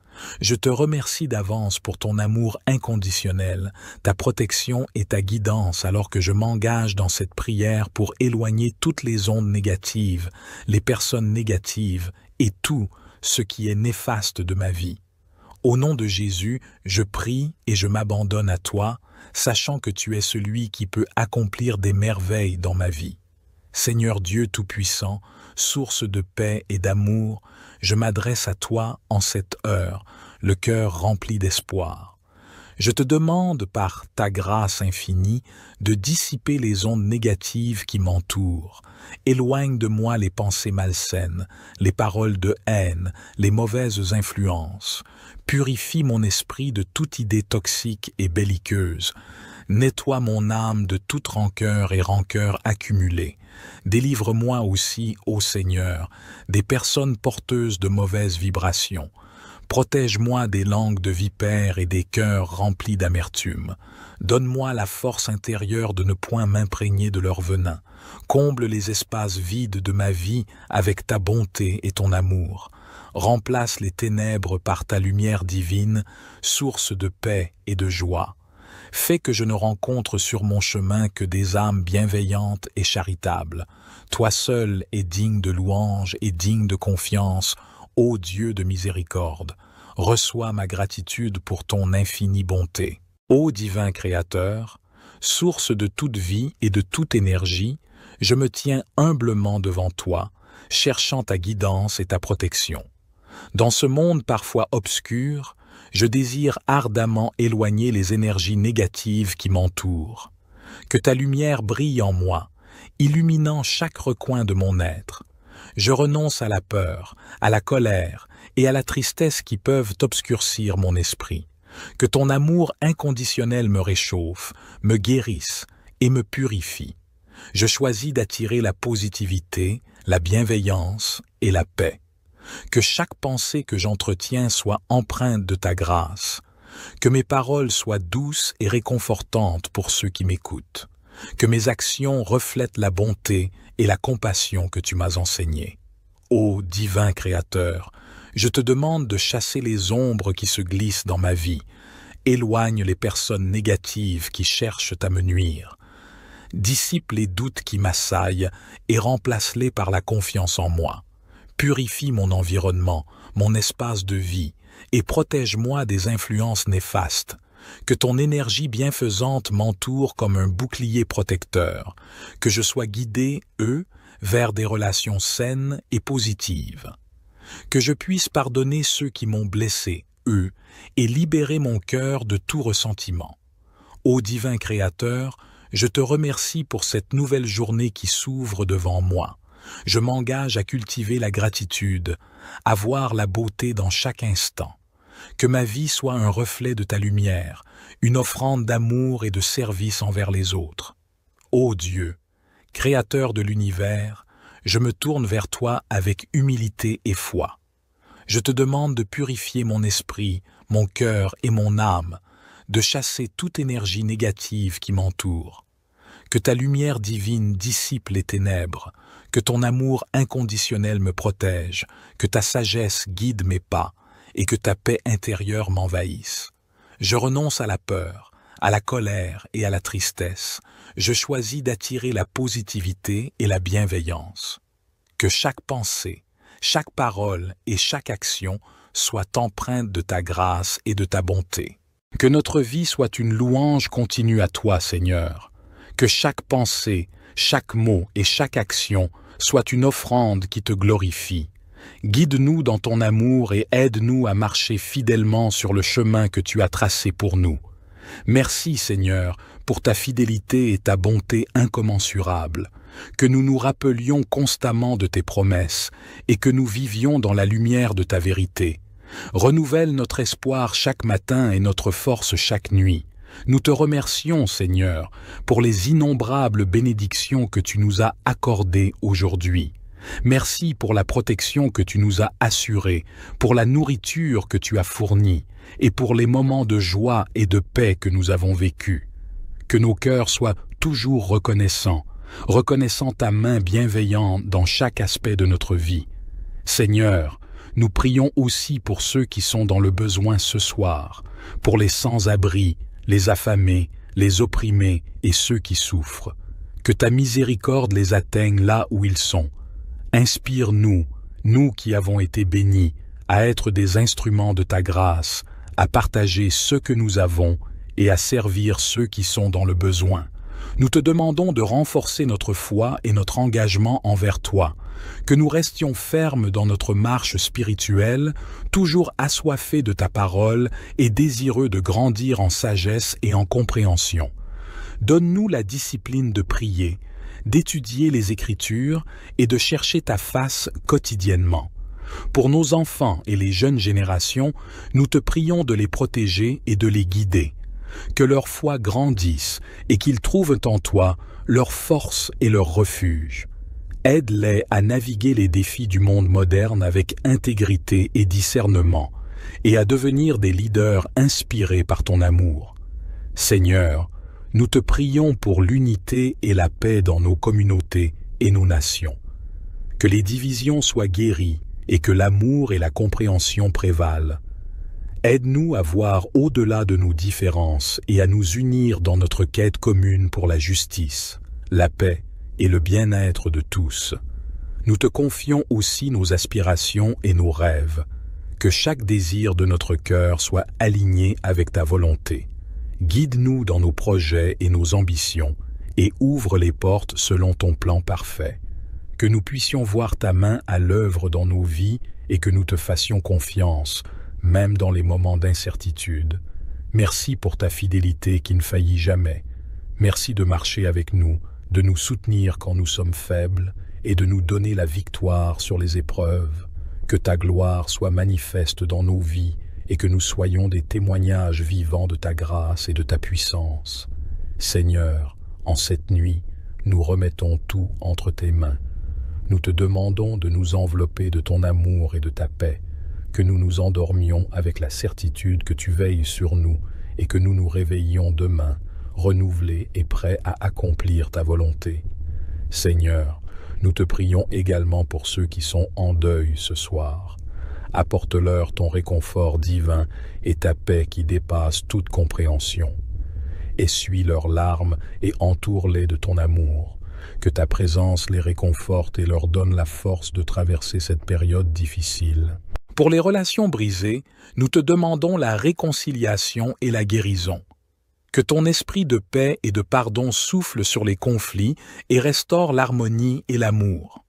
Je te remercie d'avance pour ton amour inconditionnel, ta protection et ta guidance alors que je m'engage dans cette prière pour éloigner toutes les ondes négatives, les personnes négatives et tout ce qui est néfaste de ma vie. Au nom de Jésus, je prie et je m'abandonne à toi, sachant que tu es celui qui peut accomplir des merveilles dans ma vie. Seigneur Dieu Tout-Puissant, source de paix et d'amour, je m'adresse à toi en cette heure, le cœur rempli d'espoir. Je te demande par ta grâce infinie de dissiper les ondes négatives qui m'entourent. Éloigne de moi les pensées malsaines, les paroles de haine, les mauvaises influences. Purifie mon esprit de toute idée toxique et belliqueuse. Nettoie mon âme de toute rancœur et rancœur accumulée. Délivre-moi aussi, ô Seigneur, des personnes porteuses de mauvaises vibrations. Protège-moi des langues de vipères et des cœurs remplis d'amertume. Donne-moi la force intérieure de ne point m'imprégner de leur venin. Comble les espaces vides de ma vie avec ta bonté et ton amour. Remplace les ténèbres par ta lumière divine, source de paix et de joie. Fais que je ne rencontre sur mon chemin que des âmes bienveillantes et charitables. Toi seul es digne de louange et digne de confiance, ô Dieu de miséricorde. Reçois ma gratitude pour ton infinie bonté. Ô divin Créateur, source de toute vie et de toute énergie, je me tiens humblement devant toi, cherchant ta guidance et ta protection. Dans ce monde parfois obscur, je désire ardemment éloigner les énergies négatives qui m'entourent. Que ta lumière brille en moi, illuminant chaque recoin de mon être. Je renonce à la peur, à la colère et à la tristesse qui peuvent obscurcir mon esprit. Que ton amour inconditionnel me réchauffe, me guérisse et me purifie. Je choisis d'attirer la positivité, la bienveillance et la paix. Que chaque pensée que j'entretiens soit empreinte de ta grâce. Que mes paroles soient douces et réconfortantes pour ceux qui m'écoutent. Que mes actions reflètent la bonté et la compassion que tu m'as enseignées. Ô divin Créateur, je te demande de chasser les ombres qui se glissent dans ma vie. Éloigne les personnes négatives qui cherchent à me nuire. Dissipe les doutes qui m'assaillent et remplace-les par la confiance en moi. Purifie mon environnement, mon espace de vie, et protège-moi des influences néfastes. Que ton énergie bienfaisante m'entoure comme un bouclier protecteur. Que je sois guidé, vers des relations saines et positives. Que je puisse pardonner ceux qui m'ont blessé, et libérer mon cœur de tout ressentiment. Ô divin Créateur, je te remercie pour cette nouvelle journée qui s'ouvre devant moi. Je m'engage à cultiver la gratitude, à voir la beauté dans chaque instant. Que ma vie soit un reflet de ta lumière, une offrande d'amour et de service envers les autres. Ô Dieu, Créateur de l'univers, je me tourne vers toi avec humilité et foi. Je te demande de purifier mon esprit, mon cœur et mon âme, de chasser toute énergie négative qui m'entoure. Que ta lumière divine dissipe les ténèbres, que ton amour inconditionnel me protège, que ta sagesse guide mes pas et que ta paix intérieure m'envahisse. Je renonce à la peur, à la colère et à la tristesse. Je choisis d'attirer la positivité et la bienveillance. Que chaque pensée, chaque parole et chaque action soient empreintes de ta grâce et de ta bonté. Que notre vie soit une louange continue à toi, Seigneur. Que chaque pensée, chaque mot et chaque action soit une offrande qui te glorifie. Guide-nous dans ton amour et aide-nous à marcher fidèlement sur le chemin que tu as tracé pour nous. Merci, Seigneur, pour ta fidélité et ta bonté incommensurables. Que nous nous rappelions constamment de tes promesses et que nous vivions dans la lumière de ta vérité. Renouvelle notre espoir chaque matin et notre force chaque nuit. Nous te remercions, Seigneur, pour les innombrables bénédictions que tu nous as accordées aujourd'hui. Merci pour la protection que tu nous as assurée, pour la nourriture que tu as fournie et pour les moments de joie et de paix que nous avons vécus. Que nos cœurs soient toujours reconnaissant ta main bienveillante dans chaque aspect de notre vie. Seigneur, Nous prions aussi pour ceux qui sont dans le besoin ce soir, pour les sans-abri, les affamés, les opprimés et ceux qui souffrent. Que ta miséricorde les atteigne là où ils sont. Inspire-nous, nous qui avons été bénis, à être des instruments de ta grâce, à partager ce que nous avons et à servir ceux qui sont dans le besoin. Nous te demandons de renforcer notre foi et notre engagement envers toi, que nous restions fermes dans notre marche spirituelle, toujours assoiffés de ta parole et désireux de grandir en sagesse et en compréhension. Donne-nous la discipline de prier, d'étudier les Écritures et de chercher ta face quotidiennement. Pour nos enfants et les jeunes générations, nous te prions de les protéger et de les guider. Que leur foi grandisse et qu'ils trouvent en toi leur force et leur refuge. Aide-les à naviguer les défis du monde moderne avec intégrité et discernement et à devenir des leaders inspirés par ton amour. Seigneur, nous te prions pour l'unité et la paix dans nos communautés et nos nations. Que les divisions soient guéries et que l'amour et la compréhension prévalent. Aide-nous à voir au-delà de nos différences et à nous unir dans notre quête commune pour la justice, la paix et le bien-être de tous. Nous te confions aussi nos aspirations et nos rêves. Que chaque désir de notre cœur soit aligné avec ta volonté. Guide-nous dans nos projets et nos ambitions et ouvre les portes selon ton plan parfait. Que nous puissions voir ta main à l'œuvre dans nos vies et que nous te fassions confiance, même dans les moments d'incertitude. Merci pour ta fidélité qui ne faillit jamais. Merci de marcher avec nous, de nous soutenir quand nous sommes faibles et de nous donner la victoire sur les épreuves. Que ta gloire soit manifeste dans nos vies et que nous soyons des témoignages vivants de ta grâce et de ta puissance. Seigneur, en cette nuit, nous remettons tout entre tes mains. Nous te demandons de nous envelopper de ton amour et de ta paix, que nous nous endormions avec la certitude que tu veilles sur nous et que nous nous réveillions demain, renouvelés et prêts à accomplir ta volonté. Seigneur, nous te prions également pour ceux qui sont en deuil ce soir. Apporte-leur ton réconfort divin et ta paix qui dépasse toute compréhension. Essuie leurs larmes et entoure-les de ton amour. Que ta présence les réconforte et leur donne la force de traverser cette période difficile. Pour les relations brisées, nous te demandons la réconciliation et la guérison. Que ton esprit de paix et de pardon souffle sur les conflits et restaure l'harmonie et l'amour.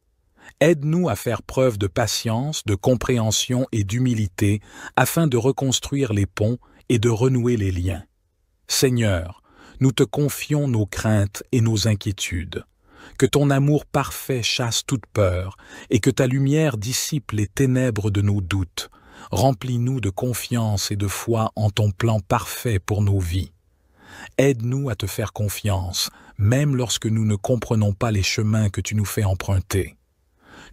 Aide-nous à faire preuve de patience, de compréhension et d'humilité afin de reconstruire les ponts et de renouer les liens. Seigneur, nous te confions nos craintes et nos inquiétudes. Que ton amour parfait chasse toute peur et que ta lumière dissipe les ténèbres de nos doutes. Remplis-nous de confiance et de foi en ton plan parfait pour nos vies. Aide-nous à te faire confiance, même lorsque nous ne comprenons pas les chemins que tu nous fais emprunter.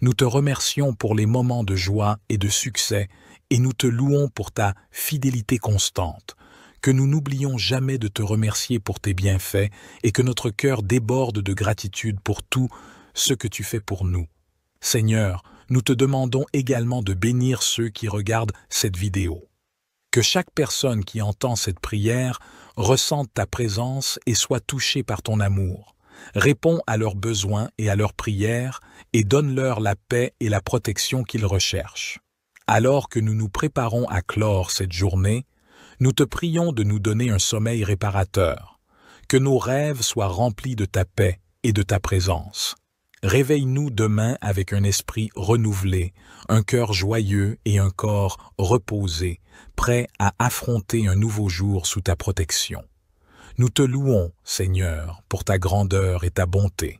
Nous te remercions pour les moments de joie et de succès et nous te louons pour ta fidélité constante. Que nous n'oublions jamais de te remercier pour tes bienfaits et que notre cœur déborde de gratitude pour tout ce que tu fais pour nous. Seigneur, nous te demandons également de bénir ceux qui regardent cette vidéo. Que chaque personne qui entend cette prière ressente ta présence et soit touchée par ton amour. Réponds à leurs besoins et à leurs prières et donne-leur la paix et la protection qu'ils recherchent. Alors que nous nous préparons à clore cette journée, nous te prions de nous donner un sommeil réparateur, que nos rêves soient remplis de ta paix et de ta présence. Réveille-nous demain avec un esprit renouvelé, un cœur joyeux et un corps reposé, prêt à affronter un nouveau jour sous ta protection. Nous te louons, Seigneur, pour ta grandeur et ta bonté.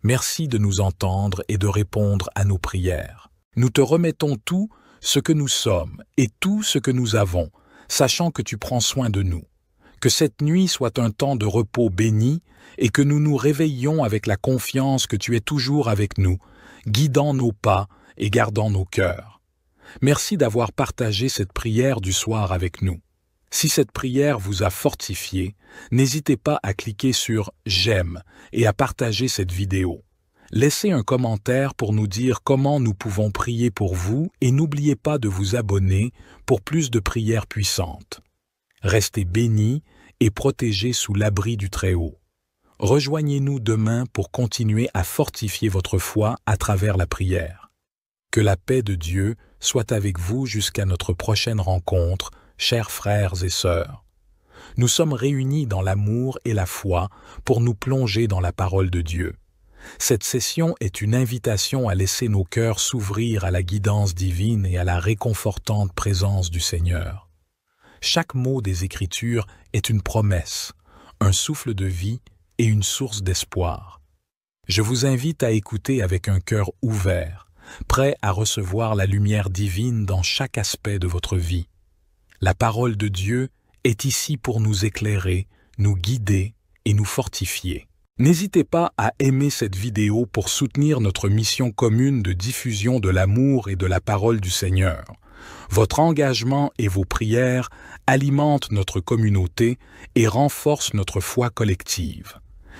Merci de nous entendre et de répondre à nos prières. Nous te remettons tout ce que nous sommes et tout ce que nous avons, sachant que tu prends soin de nous. Que cette nuit soit un temps de repos béni et que nous nous réveillions avec la confiance que tu es toujours avec nous, guidant nos pas et gardant nos cœurs. Merci d'avoir partagé cette prière du soir avec nous. Si cette prière vous a fortifié, n'hésitez pas à cliquer sur « J'aime » et à partager cette vidéo. Laissez un commentaire pour nous dire comment nous pouvons prier pour vous et n'oubliez pas de vous abonner pour plus de prières puissantes. Restez bénis et protégés sous l'abri du Très-Haut. Rejoignez-nous demain pour continuer à fortifier votre foi à travers la prière. Que la paix de Dieu soit avec vous jusqu'à notre prochaine rencontre, chers frères et sœurs. Nous sommes réunis dans l'amour et la foi pour nous plonger dans la parole de Dieu. Cette session est une invitation à laisser nos cœurs s'ouvrir à la guidance divine et à la réconfortante présence du Seigneur. Chaque mot des Écritures est une promesse, un souffle de vie et une source d'espoir. Je vous invite à écouter avec un cœur ouvert, prêt à recevoir la lumière divine dans chaque aspect de votre vie. La parole de Dieu est ici pour nous éclairer, nous guider et nous fortifier. N'hésitez pas à aimer cette vidéo pour soutenir notre mission commune de diffusion de l'amour et de la parole du Seigneur. Votre engagement et vos prières alimentent notre communauté et renforcent notre foi collective.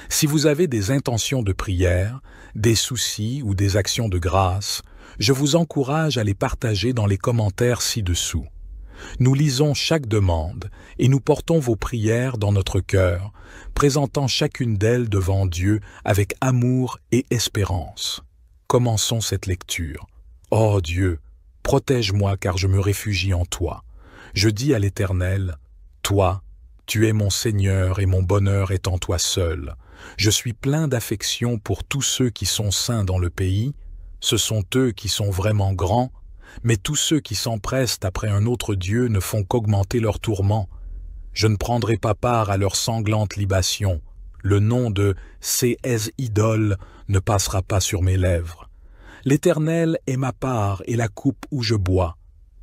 Si vous avez des intentions de prière, des soucis ou des actions de grâce, je vous encourage à les partager dans les commentaires ci-dessous. Nous lisons chaque demande et nous portons vos prières dans notre cœur, présentant chacune d'elles devant Dieu avec amour et espérance. Commençons cette lecture. Ô Dieu, protège-moi car je me réfugie en toi. Je dis à l'Éternel, toi, tu es mon Seigneur et mon bonheur est en toi seul. Je suis plein d'affection pour tous ceux qui sont saints dans le pays. Ce sont eux qui sont vraiment grands, mais tous ceux qui s'empressent après un autre Dieu ne font qu'augmenter leurs tourments. Je ne prendrai pas part à leurs sanglantes libations. Le nom de ces idoles ne passera pas sur mes lèvres. L'Éternel est ma part et la coupe où je bois.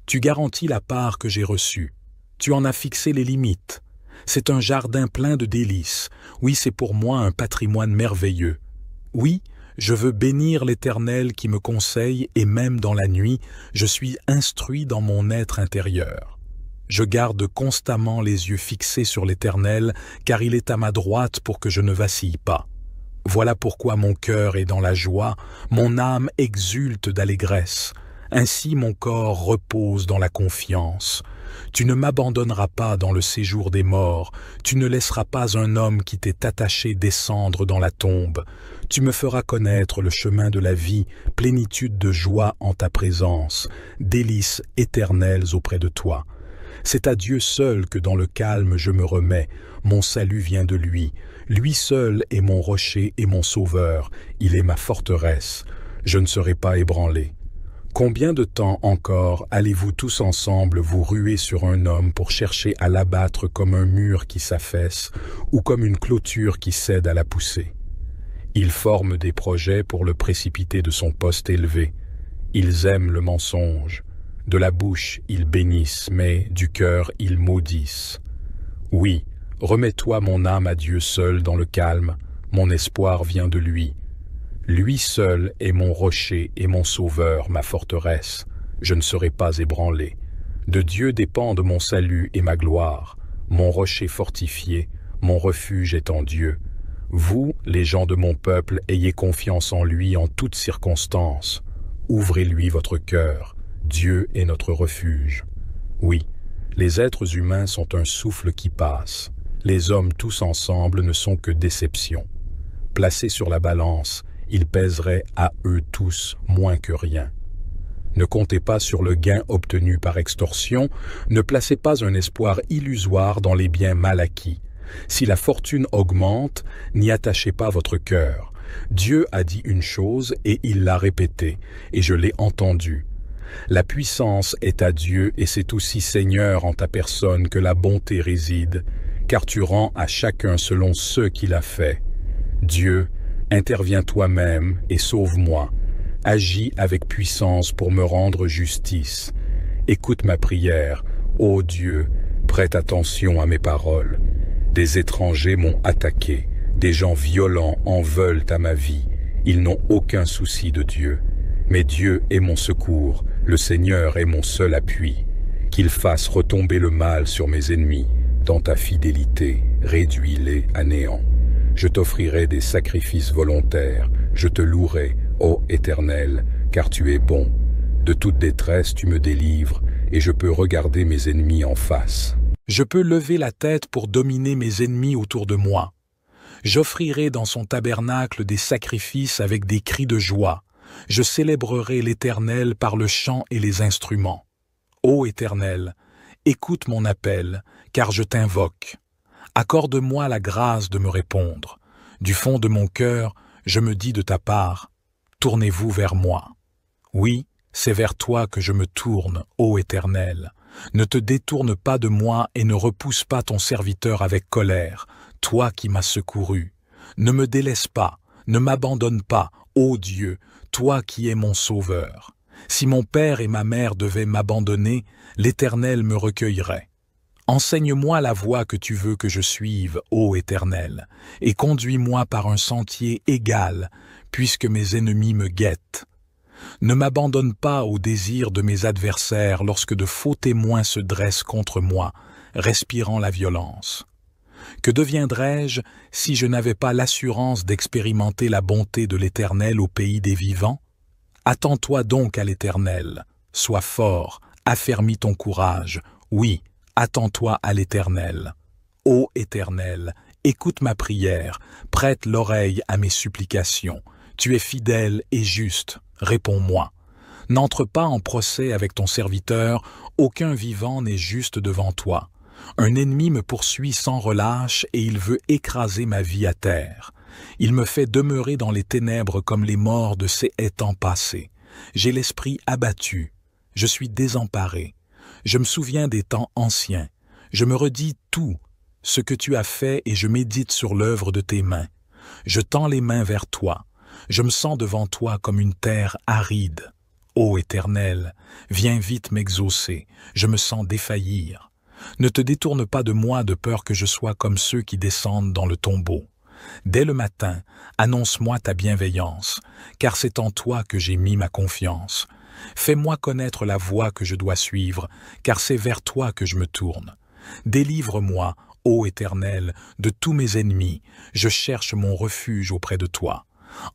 Tu garantis la part que j'ai reçue. Tu en as fixé les limites. C'est un jardin plein de délices. Oui, c'est pour moi un patrimoine merveilleux. Oui, je veux bénir l'Éternel qui me conseille et même dans la nuit, je suis instruit dans mon être intérieur. Je garde constamment les yeux fixés sur l'Éternel, car il est à ma droite pour que je ne vacille pas. Voilà pourquoi mon cœur est dans la joie, mon âme exulte d'allégresse. Ainsi mon corps repose dans la confiance. Tu ne m'abandonneras pas dans le séjour des morts, tu ne laisseras pas un homme qui t'est attaché descendre dans la tombe. Tu me feras connaître le chemin de la vie, plénitude de joie en ta présence, délices éternelles auprès de toi. C'est à Dieu seul que dans le calme je me remets, mon salut vient de lui. Lui seul est mon rocher et mon sauveur, il est ma forteresse. Je ne serai pas ébranlé. Combien de temps encore allez-vous tous ensemble vous ruer sur un homme pour chercher à l'abattre comme un mur qui s'affaisse ou comme une clôture qui cède à la poussée? Ils forment des projets pour le précipiter de son poste élevé. Ils aiment le mensonge. De la bouche, ils bénissent, mais du cœur, ils maudissent. Oui, remets-toi mon âme à Dieu seul dans le calme, mon espoir vient de lui. Lui seul est mon rocher et mon sauveur, ma forteresse. Je ne serai pas ébranlé. De Dieu dépendent mon salut et ma gloire. Mon rocher fortifié, mon refuge est en Dieu. Vous, les gens de mon peuple, ayez confiance en lui en toutes circonstances. Ouvrez-lui votre cœur. Dieu est notre refuge. Oui, les êtres humains sont un souffle qui passe. Les hommes tous ensemble ne sont que déception. Placés sur la balance, ils pèseraient à eux tous moins que rien. Ne comptez pas sur le gain obtenu par extorsion, ne placez pas un espoir illusoire dans les biens mal acquis. Si la fortune augmente, n'y attachez pas votre cœur. Dieu a dit une chose et il l'a répétée, et je l'ai entendue. La puissance est à Dieu et c'est aussi Seigneur en ta personne que la bonté réside, car tu rends à chacun selon ce qu'il a fait. Dieu, interviens toi-même et sauve-moi. Agis avec puissance pour me rendre justice. Écoute ma prière, ô Dieu, prête attention à mes paroles. Des étrangers m'ont attaqué, des gens violents en veulent à ma vie. Ils n'ont aucun souci de Dieu. Mais Dieu est mon secours, le Seigneur est mon seul appui. Qu'il fasse retomber le mal sur mes ennemis. Dans ta fidélité, réduis-les à néant. Je t'offrirai des sacrifices volontaires, Je te louerai, ô Éternel, car tu es bon. De toute détresse tu me délivres, et je peux regarder mes ennemis en face. Je peux lever la tête pour dominer mes ennemis autour de moi. J'offrirai dans son tabernacle des sacrifices avec des cris de joie. Je célébrerai l'Éternel par le chant et les instruments. Ô Éternel, écoute mon appel, car je t'invoque. Accorde-moi la grâce de me répondre. Du fond de mon cœur, je me dis de ta part, tournez-vous vers moi. Oui, c'est vers toi que je me tourne, ô Éternel. Ne te détourne pas de moi et ne repousse pas ton serviteur avec colère, toi qui m'as secouru. Ne me délaisse pas, ne m'abandonne pas, ô Dieu, toi qui es mon sauveur. Si mon père et ma mère devaient m'abandonner, l'Éternel me recueillerait. Enseigne-moi la voie que tu veux que je suive, ô Éternel, et conduis-moi par un sentier égal, puisque mes ennemis me guettent. Ne m'abandonne pas au désir de mes adversaires lorsque de faux témoins se dressent contre moi, respirant la violence. Que deviendrais-je si je n'avais pas l'assurance d'expérimenter la bonté de l'Éternel au pays des vivants? Attends-toi donc à l'Éternel, sois fort, affermis ton courage, oui, attends-toi à l'Éternel. Ô Éternel, écoute ma prière, prête l'oreille à mes supplications. Tu es fidèle et juste, réponds-moi. N'entre pas en procès avec ton serviteur, aucun vivant n'est juste devant toi. Un ennemi me poursuit sans relâche et il veut écraser ma vie à terre. Il me fait demeurer dans les ténèbres comme les morts de ces temps passés. J'ai l'esprit abattu, je suis désemparé. Je me souviens des temps anciens. Je me redis tout ce que tu as fait et je médite sur l'œuvre de tes mains. Je tends les mains vers toi. Je me sens devant toi comme une terre aride. Ô Éternel, viens vite m'exaucer, je me sens défaillir. Ne te détourne pas de moi de peur que je sois comme ceux qui descendent dans le tombeau. Dès le matin, annonce-moi ta bienveillance, car c'est en toi que j'ai mis ma confiance. Fais-moi connaître la voie que je dois suivre, car c'est vers toi que je me tourne. Délivre-moi, ô Éternel, de tous mes ennemis, je cherche mon refuge auprès de toi.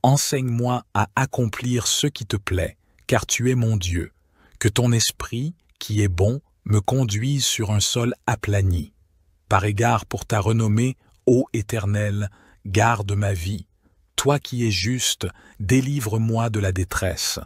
Enseigne-moi à accomplir ce qui te plaît, car tu es mon Dieu. Que ton esprit, qui est bon, me conduise sur un sol aplani. Par égard pour ta renommée, ô Éternel, garde ma vie. Toi qui es juste, délivre-moi de la détresse.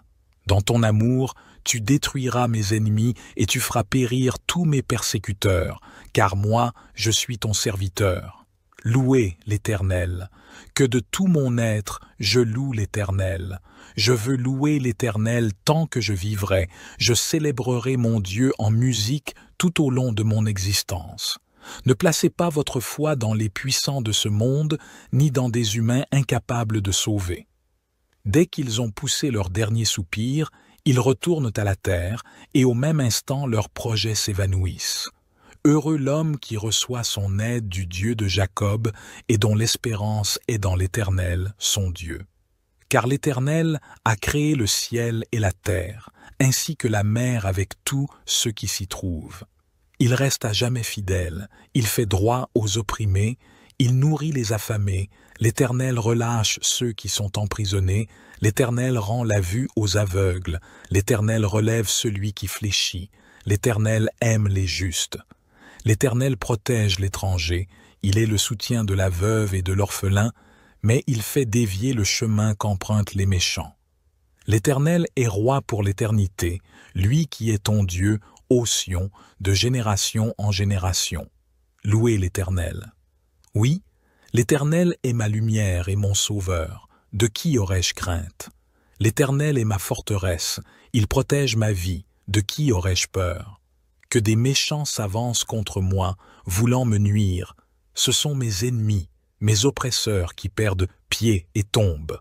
Dans ton amour, tu détruiras mes ennemis et tu feras périr tous mes persécuteurs, car moi, je suis ton serviteur. Louez l'Éternel. Que de tout mon être, je loue l'Éternel. Je veux louer l'Éternel tant que je vivrai. Je célébrerai mon Dieu en musique tout au long de mon existence. Ne placez pas votre foi dans les puissants de ce monde, ni dans des humains incapables de sauver. Dès qu'ils ont poussé leur dernier soupir, ils retournent à la terre, et au même instant leurs projets s'évanouissent. Heureux l'homme qui reçoit son aide du Dieu de Jacob et dont l'espérance est dans l'Éternel, son Dieu. Car l'Éternel a créé le ciel et la terre, ainsi que la mer avec tout ce qui s'y trouve. Il reste à jamais fidèle, il fait droit aux opprimés, il nourrit les affamés, l'Éternel relâche ceux qui sont emprisonnés, l'Éternel rend la vue aux aveugles, l'Éternel relève celui qui fléchit, l'Éternel aime les justes. L'Éternel protège l'étranger, il est le soutien de la veuve et de l'orphelin, mais il fait dévier le chemin qu'empruntent les méchants. L'Éternel est roi pour l'éternité, lui qui est ton Dieu, ô Sion, de génération en génération. Louez l'Éternel. Oui, l'Éternel est ma lumière et mon sauveur. De qui aurais-je crainte? L'Éternel est ma forteresse, il protège ma vie. De qui aurais-je peur? Que des méchants s'avancent contre moi, voulant me nuire. Ce sont mes ennemis, mes oppresseurs qui perdent pied et tombent.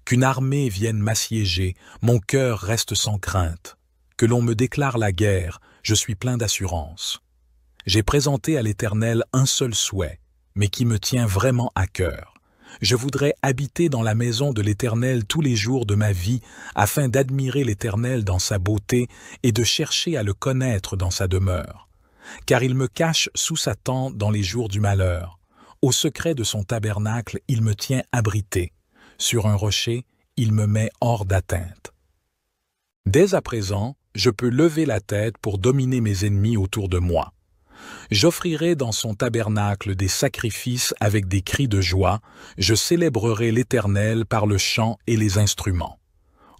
Qu'une armée vienne m'assiéger, mon cœur reste sans crainte. Que l'on me déclare la guerre, je suis plein d'assurance. J'ai présenté à l'Éternel un seul souhait, mais qui me tient vraiment à cœur. Je voudrais habiter dans la maison de l'Éternel tous les jours de ma vie, afin d'admirer l'Éternel dans sa beauté et de chercher à le connaître dans sa demeure. Car il me cache sous sa tente dans les jours du malheur. Au secret de son tabernacle, il me tient abrité. Sur un rocher, il me met hors d'atteinte. Dès à présent, je peux lever la tête pour dominer mes ennemis autour de moi. J'offrirai dans son tabernacle des sacrifices avec des cris de joie, je célébrerai l'Éternel par le chant et les instruments.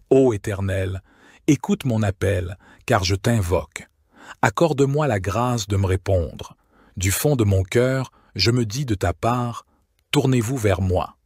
Ô Éternel, écoute mon appel, car je t'invoque. Accorde-moi la grâce de me répondre. Du fond de mon cœur, je me dis de ta part, tournez-vous vers moi.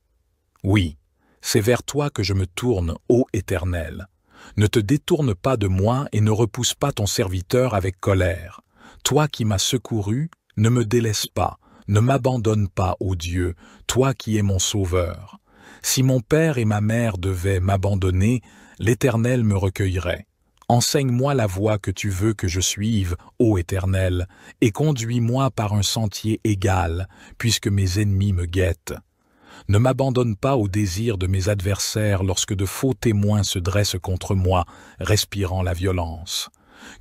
Oui, c'est vers toi que je me tourne, ô Éternel. Ne te détourne pas de moi et ne repousse pas ton serviteur avec colère. Toi qui m'as secouru, ne me délaisse pas, ne m'abandonne pas, ô Dieu, toi qui es mon sauveur. Si mon père et ma mère devaient m'abandonner, l'Éternel me recueillerait. Enseigne-moi la voie que tu veux que je suive, ô Éternel, et conduis-moi par un sentier égal, puisque mes ennemis me guettent. Ne m'abandonne pas au désir de mes adversaires lorsque de faux témoins se dressent contre moi, respirant la violence.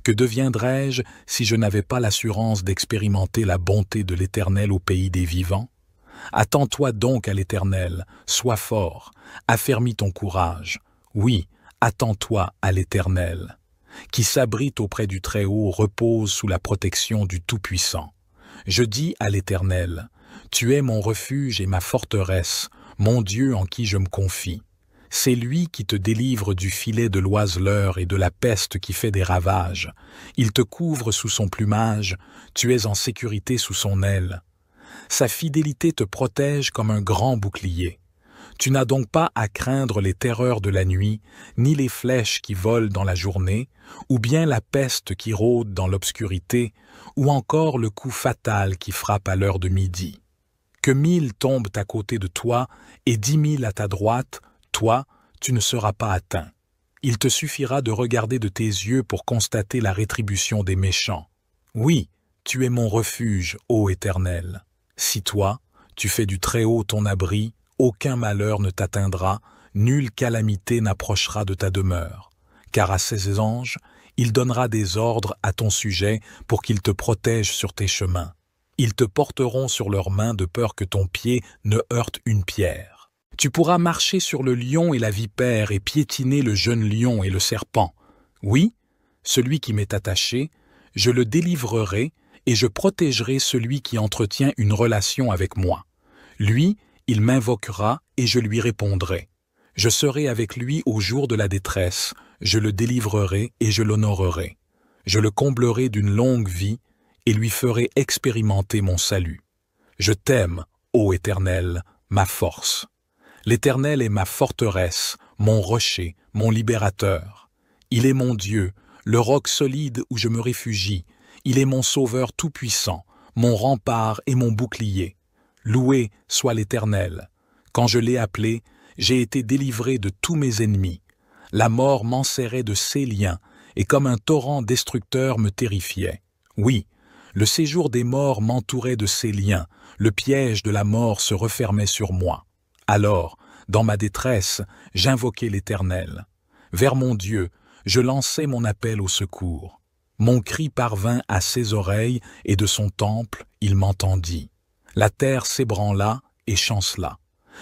Que deviendrais-je si je n'avais pas l'assurance d'expérimenter la bonté de l'Éternel au pays des vivants? Attends-toi donc à l'Éternel, sois fort, affermis ton courage. Oui, attends-toi à l'Éternel. Qui s'abrite auprès du Très-Haut repose sous la protection du Tout-Puissant. Je dis à l'Éternel, tu es mon refuge et ma forteresse, mon Dieu en qui je me confie. C'est lui qui te délivre du filet de l'oiseleur et de la peste qui fait des ravages. Il te couvre sous son plumage, tu es en sécurité sous son aile. Sa fidélité te protège comme un grand bouclier. Tu n'as donc pas à craindre les terreurs de la nuit, ni les flèches qui volent dans la journée, ou bien la peste qui rôde dans l'obscurité, ou encore le coup fatal qui frappe à l'heure de midi. Que 1000 tombent à côté de toi et 10 000 à ta droite, toi, tu ne seras pas atteint. Il te suffira de regarder de tes yeux pour constater la rétribution des méchants. Oui, tu es mon refuge, ô Éternel. Si toi, tu fais du Très-Haut ton abri, aucun malheur ne t'atteindra, nulle calamité n'approchera de ta demeure. Car à ses anges, il donnera des ordres à ton sujet pour qu'ils te protègent sur tes chemins. Ils te porteront sur leurs mains de peur que ton pied ne heurte une pierre. Tu pourras marcher sur le lion et la vipère et piétiner le jeune lion et le serpent. Oui, celui qui m'est attaché, je le délivrerai et je protégerai celui qui entretient une relation avec moi. Lui, il m'invoquera et je lui répondrai. Je serai avec lui au jour de la détresse, je le délivrerai et je l'honorerai. Je le comblerai d'une longue vie et lui ferai expérimenter mon salut. Je t'aime, ô Éternel, ma force. L'Éternel est ma forteresse, mon rocher, mon libérateur. Il est mon Dieu, le roc solide où je me réfugie. Il est mon sauveur tout-puissant, mon rempart et mon bouclier. Loué soit l'Éternel. Quand je l'ai appelé, j'ai été délivré de tous mes ennemis. La mort m'enserrait de ses liens, et comme un torrent destructeur me terrifiait. Oui, le séjour des morts m'entourait de ses liens, le piège de la mort se refermait sur moi. Alors, dans ma détresse, j'invoquai l'Éternel. Vers mon Dieu, je lançai mon appel au secours. Mon cri parvint à ses oreilles, et de son temple, il m'entendit. La terre s'ébranla et chancela.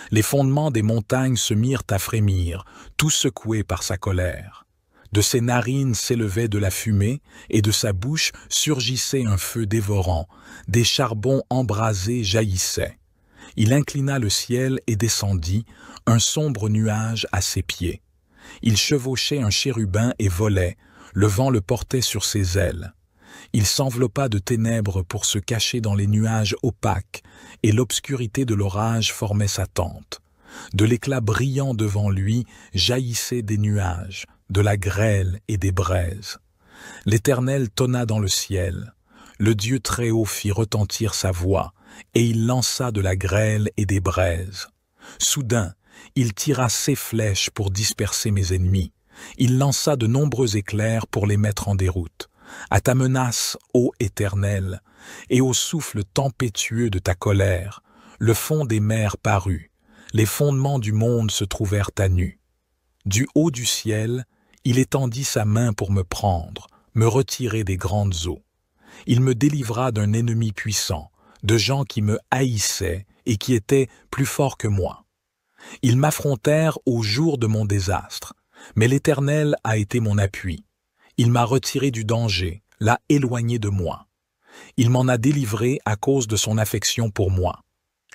Les fondements des montagnes se mirent à frémir, tout secoués par sa colère. De ses narines s'élevait de la fumée, et de sa bouche surgissait un feu dévorant, des charbons embrasés jaillissaient. Il inclina le ciel et descendit, un sombre nuage à ses pieds. Il chevauchait un chérubin et volait, le vent le portait sur ses ailes. Il s'enveloppa de ténèbres pour se cacher dans les nuages opaques, et l'obscurité de l'orage formait sa tente. De l'éclat brillant devant lui jaillissaient des nuages, de la grêle et des braises. L'Éternel tonna dans le ciel. Le Dieu Très-Haut fit retentir sa voix, et il lança de la grêle et des braises. Soudain, il tira ses flèches pour disperser mes ennemis. Il lança de nombreux éclairs pour les mettre en déroute. À ta menace, ô Éternel, et au souffle tempétueux de ta colère, le fond des mers parut, les fondements du monde se trouvèrent à nu. Du haut du ciel, il étendit sa main pour me prendre, me retirer des grandes eaux. Il me délivra d'un ennemi puissant, de gens qui me haïssaient et qui étaient plus forts que moi. Ils m'affrontèrent au jour de mon désastre, mais l'Éternel a été mon appui. Il m'a retiré du danger, l'a éloigné de moi. Il m'en a délivré à cause de son affection pour moi.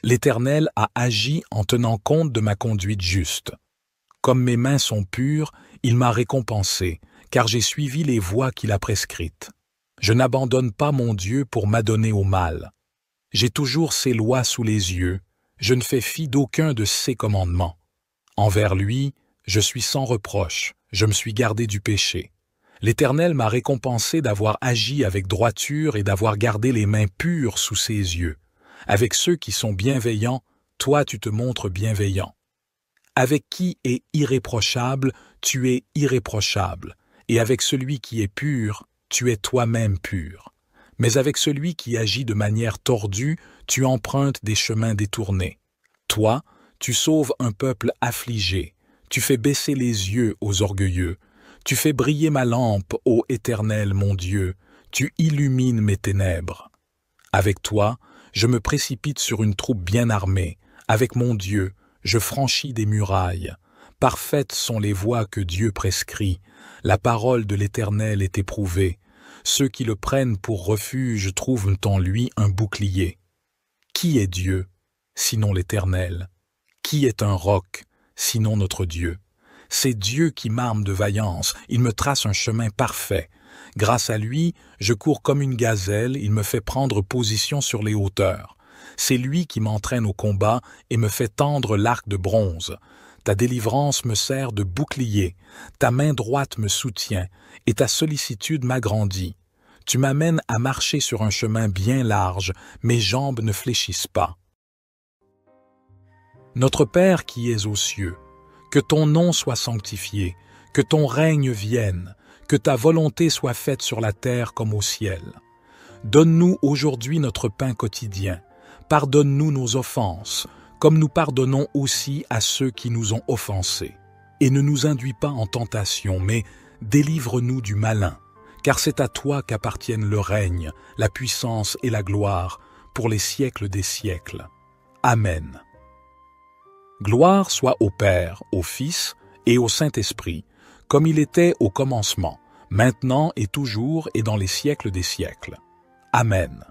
L'Éternel a agi en tenant compte de ma conduite juste. Comme mes mains sont pures, il m'a récompensé, car j'ai suivi les voies qu'il a prescrites. Je n'abandonne pas mon Dieu pour m'adonner au mal. J'ai toujours ses lois sous les yeux, je ne fais fi d'aucun de ses commandements. Envers lui, je suis sans reproche, je me suis gardé du péché. L'Éternel m'a récompensé d'avoir agi avec droiture et d'avoir gardé les mains pures sous ses yeux. Avec ceux qui sont bienveillants, toi tu te montres bienveillant. Avec qui est irréprochable, tu es irréprochable, et avec celui qui est pur, tu es toi-même pur. Mais avec celui qui agit de manière tordue, tu empruntes des chemins détournés. Toi, tu sauves un peuple affligé, tu fais baisser les yeux aux orgueilleux, tu fais briller ma lampe, ô Éternel mon Dieu, tu illumines mes ténèbres. Avec toi, je me précipite sur une troupe bien armée, avec mon Dieu, je franchis des murailles. Parfaites sont les voies que Dieu prescrit, la parole de l'Éternel est éprouvée. Ceux qui le prennent pour refuge trouvent en lui un bouclier. Qui est Dieu, sinon l'Éternel? Qui est un roc, sinon notre Dieu? C'est Dieu qui m'arme de vaillance, il me trace un chemin parfait. Grâce à lui, je cours comme une gazelle, il me fait prendre position sur les hauteurs. C'est lui qui m'entraîne au combat et me fait tendre l'arc de bronze. Ta délivrance me sert de bouclier, ta main droite me soutient, et ta sollicitude m'agrandit. Tu m'amènes à marcher sur un chemin bien large, mes jambes ne fléchissent pas. Notre Père qui es aux cieux, que ton nom soit sanctifié, que ton règne vienne, que ta volonté soit faite sur la terre comme au ciel. Donne-nous aujourd'hui notre pain quotidien, pardonne-nous nos offenses, comme nous pardonnons aussi à ceux qui nous ont offensés. Et ne nous induis pas en tentation, mais délivre-nous du malin, car c'est à toi qu'appartiennent le règne, la puissance et la gloire, pour les siècles des siècles. Amen. Gloire soit au Père, au Fils et au Saint-Esprit, comme il était au commencement, maintenant et toujours et dans les siècles des siècles. Amen.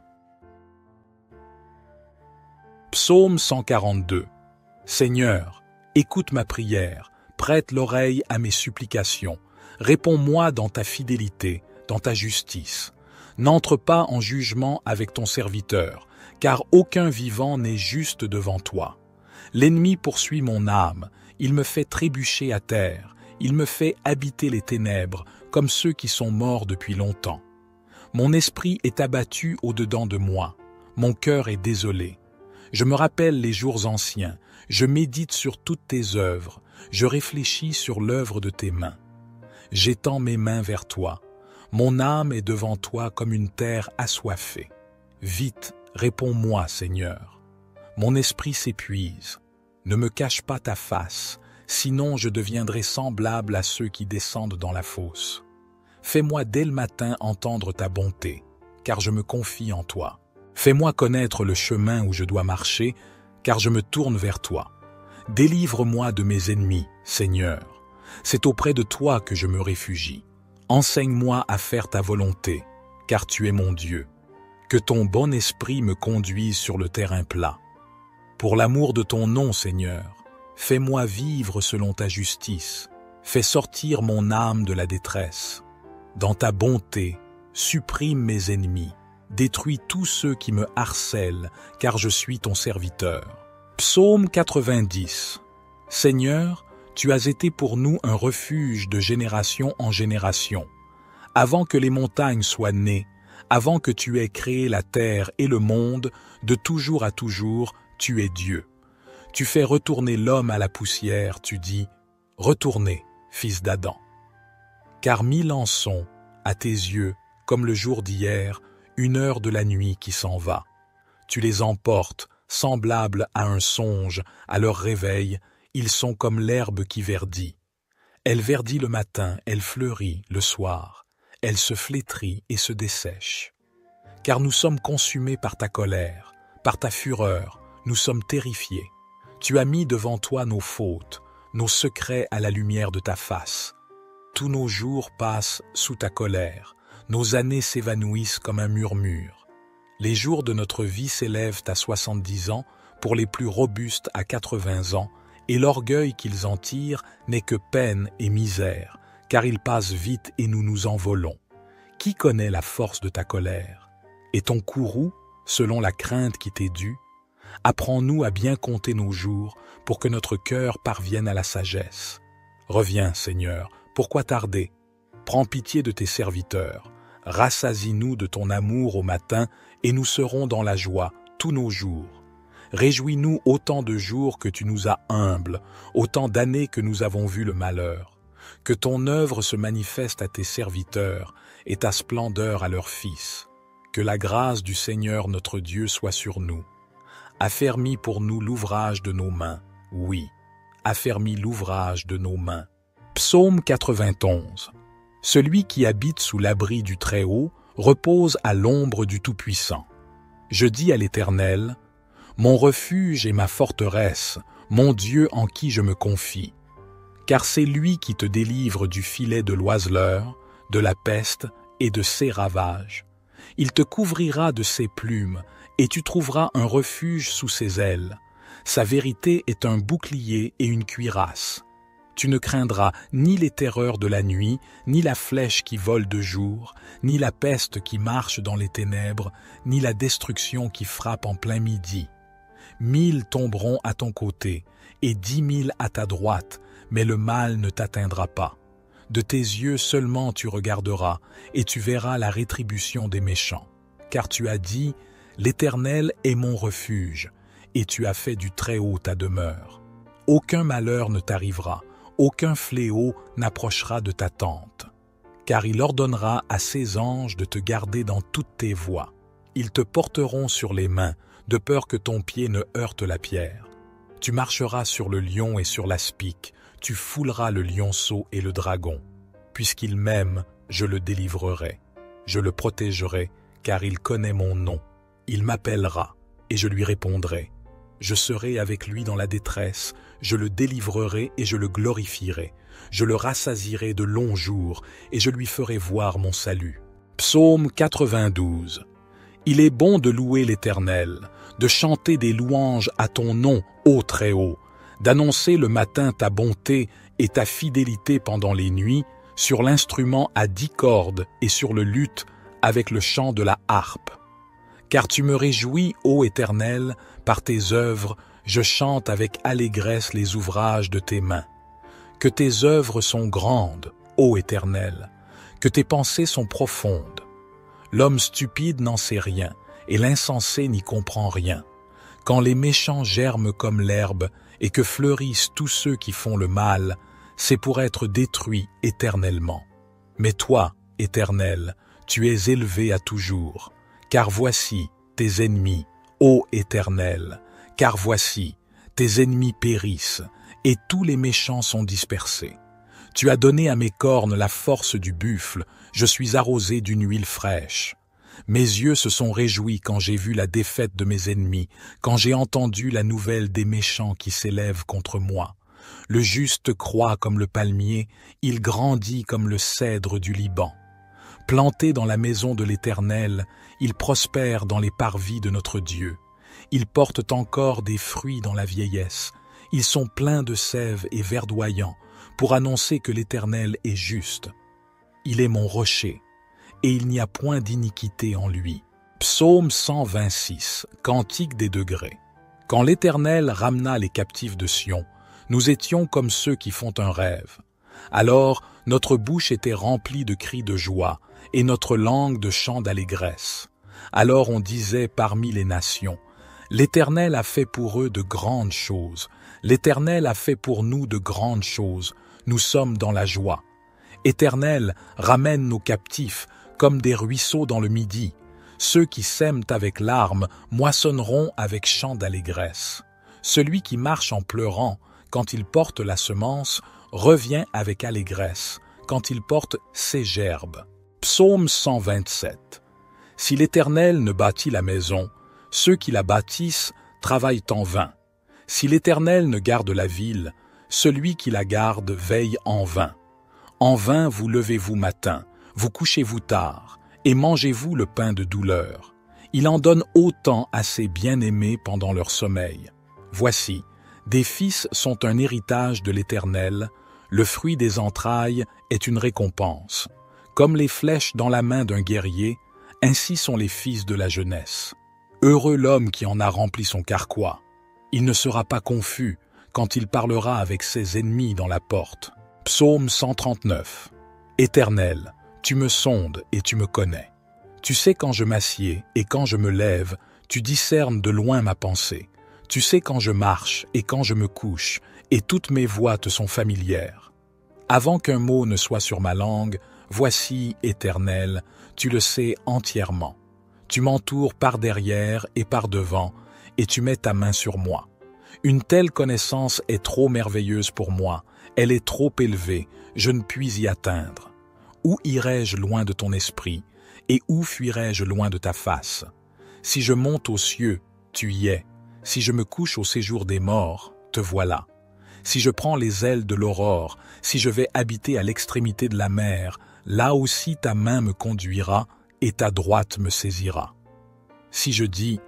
Psaume 142. Seigneur, écoute ma prière, prête l'oreille à mes supplications, réponds-moi dans ta fidélité, dans ta justice. N'entre pas en jugement avec ton serviteur, car aucun vivant n'est juste devant toi. L'ennemi poursuit mon âme, il me fait trébucher à terre, il me fait habiter les ténèbres, comme ceux qui sont morts depuis longtemps. Mon esprit est abattu au-dedans de moi, mon cœur est désolé. Je me rappelle les jours anciens, je médite sur toutes tes œuvres, je réfléchis sur l'œuvre de tes mains. J'étends mes mains vers toi, mon âme est devant toi comme une terre assoiffée. Vite, réponds-moi, Seigneur. Mon esprit s'épuise. Ne me cache pas ta face, sinon je deviendrai semblable à ceux qui descendent dans la fosse. Fais-moi dès le matin entendre ta bonté, car je me confie en toi. Fais-moi connaître le chemin où je dois marcher, car je me tourne vers toi. Délivre-moi de mes ennemis, Seigneur. C'est auprès de toi que je me réfugie. Enseigne-moi à faire ta volonté, car tu es mon Dieu. Que ton bon esprit me conduise sur le terrain plat. Pour l'amour de ton nom, Seigneur, fais-moi vivre selon ta justice. Fais sortir mon âme de la détresse. Dans ta bonté, supprime mes ennemis. Détruis tous ceux qui me harcèlent, car je suis ton serviteur. Psaume 90. Seigneur, tu as été pour nous un refuge de génération en génération. Avant que les montagnes soient nées, avant que tu aies créé la terre et le monde, de toujours à toujours, tu es Dieu. Tu fais retourner l'homme à la poussière, tu dis « Retournez, fils d'Adam ». Car 1000 ans sont, à tes yeux, comme le jour d'hier, une heure de la nuit qui s'en va. Tu les emportes, semblables à un songe, à leur réveil, ils sont comme l'herbe qui verdit. Elle verdit le matin, elle fleurit le soir, elle se flétrit et se dessèche. Car nous sommes consumés par ta colère, par ta fureur, nous sommes terrifiés. Tu as mis devant toi nos fautes, nos secrets à la lumière de ta face. Tous nos jours passent sous ta colère, nos années s'évanouissent comme un murmure. Les jours de notre vie s'élèvent à 70 ans, pour les plus robustes à 80 ans, et l'orgueil qu'ils en tirent n'est que peine et misère, car ils passent vite et nous nous envolons. Qui connaît la force de ta colère? Et ton courroux, selon la crainte qui t'est due? Apprends-nous à bien compter nos jours pour que notre cœur parvienne à la sagesse. Reviens, Seigneur, pourquoi tarder? Prends pitié de tes serviteurs. Rassasie-nous de ton amour au matin et nous serons dans la joie tous nos jours. Réjouis-nous autant de jours que tu nous as humbles, autant d'années que nous avons vu le malheur. Que ton œuvre se manifeste à tes serviteurs et ta splendeur à leurs fils. Que la grâce du Seigneur notre Dieu soit sur nous. Affermis pour nous l'ouvrage de nos mains. Oui, affermis l'ouvrage de nos mains. Psaume 91. Celui qui habite sous l'abri du Très-Haut repose à l'ombre du Tout-Puissant. Je dis à l'Éternel, mon refuge et ma forteresse, mon Dieu en qui je me confie. Car c'est lui qui te délivre du filet de l'oiseleur, de la peste et de ses ravages. Il te couvrira de ses plumes, et tu trouveras un refuge sous ses ailes. Sa vérité est un bouclier et une cuirasse. Tu ne craindras ni les terreurs de la nuit, ni la flèche qui vole de jour, ni la peste qui marche dans les ténèbres, ni la destruction qui frappe en plein midi. 1000 tomberont à ton côté, et 10 000 à ta droite, mais le mal ne t'atteindra pas. De tes yeux seulement tu regarderas, et tu verras la rétribution des méchants. Car tu as dit, l'Éternel est mon refuge, et tu as fait du Très-Haut ta demeure. Aucun malheur ne t'arrivera, aucun fléau n'approchera de ta tente. Car il ordonnera à ses anges de te garder dans toutes tes voies. Ils te porteront sur les mains, de peur que ton pied ne heurte la pierre. Tu marcheras sur le lion et sur l'aspic, tu fouleras le lionceau et le dragon. Puisqu'il m'aime, je le délivrerai. Je le protégerai, car il connaît mon nom. Il m'appellera, et je lui répondrai. Je serai avec lui dans la détresse, je le délivrerai et je le glorifierai. Je le rassasierai de longs jours, et je lui ferai voir mon salut. Psaume 92. Il est bon de louer l'Éternel, de chanter des louanges à ton nom, ô Très-Haut, d'annoncer le matin ta bonté et ta fidélité pendant les nuits, sur l'instrument à 10 cordes et sur le luth avec le chant de la harpe. Car tu me réjouis, ô Éternel, par tes œuvres, je chante avec allégresse les ouvrages de tes mains. Que tes œuvres sont grandes, ô Éternel, que tes pensées sont profondes. L'homme stupide n'en sait rien, et l'insensé n'y comprend rien. Quand les méchants germent comme l'herbe, et que fleurissent tous ceux qui font le mal, c'est pour être détruits éternellement. Mais toi, Éternel, tu es élevé à toujours. Car voici tes ennemis, ô Éternel, car voici tes ennemis périssent, et tous les méchants sont dispersés. Tu as donné à mes cornes la force du buffle, je suis arrosé d'une huile fraîche. Mes yeux se sont réjouis quand j'ai vu la défaite de mes ennemis, quand j'ai entendu la nouvelle des méchants qui s'élèvent contre moi. Le juste croît comme le palmier, il grandit comme le cèdre du Liban. Planté dans la maison de l'Éternel, il prospère dans les parvis de notre Dieu. Ils portent encore des fruits dans la vieillesse. Ils sont pleins de sève et verdoyants, pour annoncer que l'Éternel est juste. Il est mon rocher, et il n'y a point d'iniquité en lui. Psaume 126, Cantique des degrés. Quand l'Éternel ramena les captifs de Sion, nous étions comme ceux qui font un rêve. Alors notre bouche était remplie de cris de joie, et notre langue de chants d'allégresse. Alors on disait parmi les nations, l'Éternel a fait pour eux de grandes choses. L'Éternel a fait pour nous de grandes choses. Nous sommes dans la joie. Éternel, ramène nos captifs comme des ruisseaux dans le midi. Ceux qui sèment avec larmes moissonneront avec chants d'allégresse. Celui qui marche en pleurant, quand il porte la semence, revient avec allégresse, quand il porte ses gerbes. Psaume 127. Si l'Éternel ne bâtit la maison, ceux qui la bâtissent travaillent en vain. Si l'Éternel ne garde la ville, celui qui la garde veille en vain. En vain vous levez-vous matin, vous couchez-vous tard, et mangez-vous le pain de douleur. Il en donne autant à ses bien-aimés pendant leur sommeil. Voici, des fils sont un héritage de l'Éternel, le fruit des entrailles est une récompense. Comme les flèches dans la main d'un guerrier, ainsi sont les fils de la jeunesse. Heureux l'homme qui en a rempli son carquois. Il ne sera pas confus quand il parlera avec ses ennemis dans la porte. Psaume 139. Éternel, tu me sondes et tu me connais. Tu sais quand je m'assieds et quand je me lève, tu discernes de loin ma pensée. Tu sais quand je marche et quand je me couche, et toutes mes voies te sont familières. Avant qu'un mot ne soit sur ma langue, voici, Éternel, tu le sais entièrement. Tu m'entoures par derrière et par devant, et tu mets ta main sur moi. Une telle connaissance est trop merveilleuse pour moi, elle est trop élevée, je ne puis y atteindre. Où irai-je loin de ton esprit, et où fuirai-je loin de ta face? Si je monte aux cieux, tu y es. Si je me couche au séjour des morts, te voilà. Si je prends les ailes de l'aurore, si je vais habiter à l'extrémité de la mer, là aussi ta main me conduira et ta droite me saisira. Si je dis,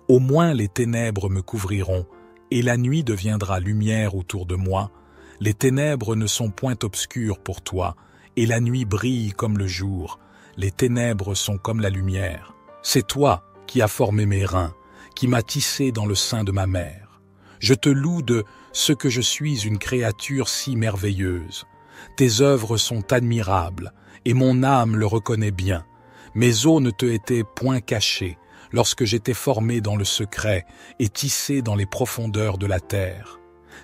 au moins les ténèbres me couvriront, et la nuit deviendra lumière autour de moi, les ténèbres ne sont point obscures pour toi, et la nuit brille comme le jour, les ténèbres sont comme la lumière. C'est toi qui as formé mes reins, qui m'as tissé dans le sein de ma mère. Je te loue de ce que je suis une créature si merveilleuse. Tes œuvres sont admirables, et mon âme le reconnaît bien. Mes os ne te étaient point cachés, lorsque j'étais formé dans le secret et tissé dans les profondeurs de la terre.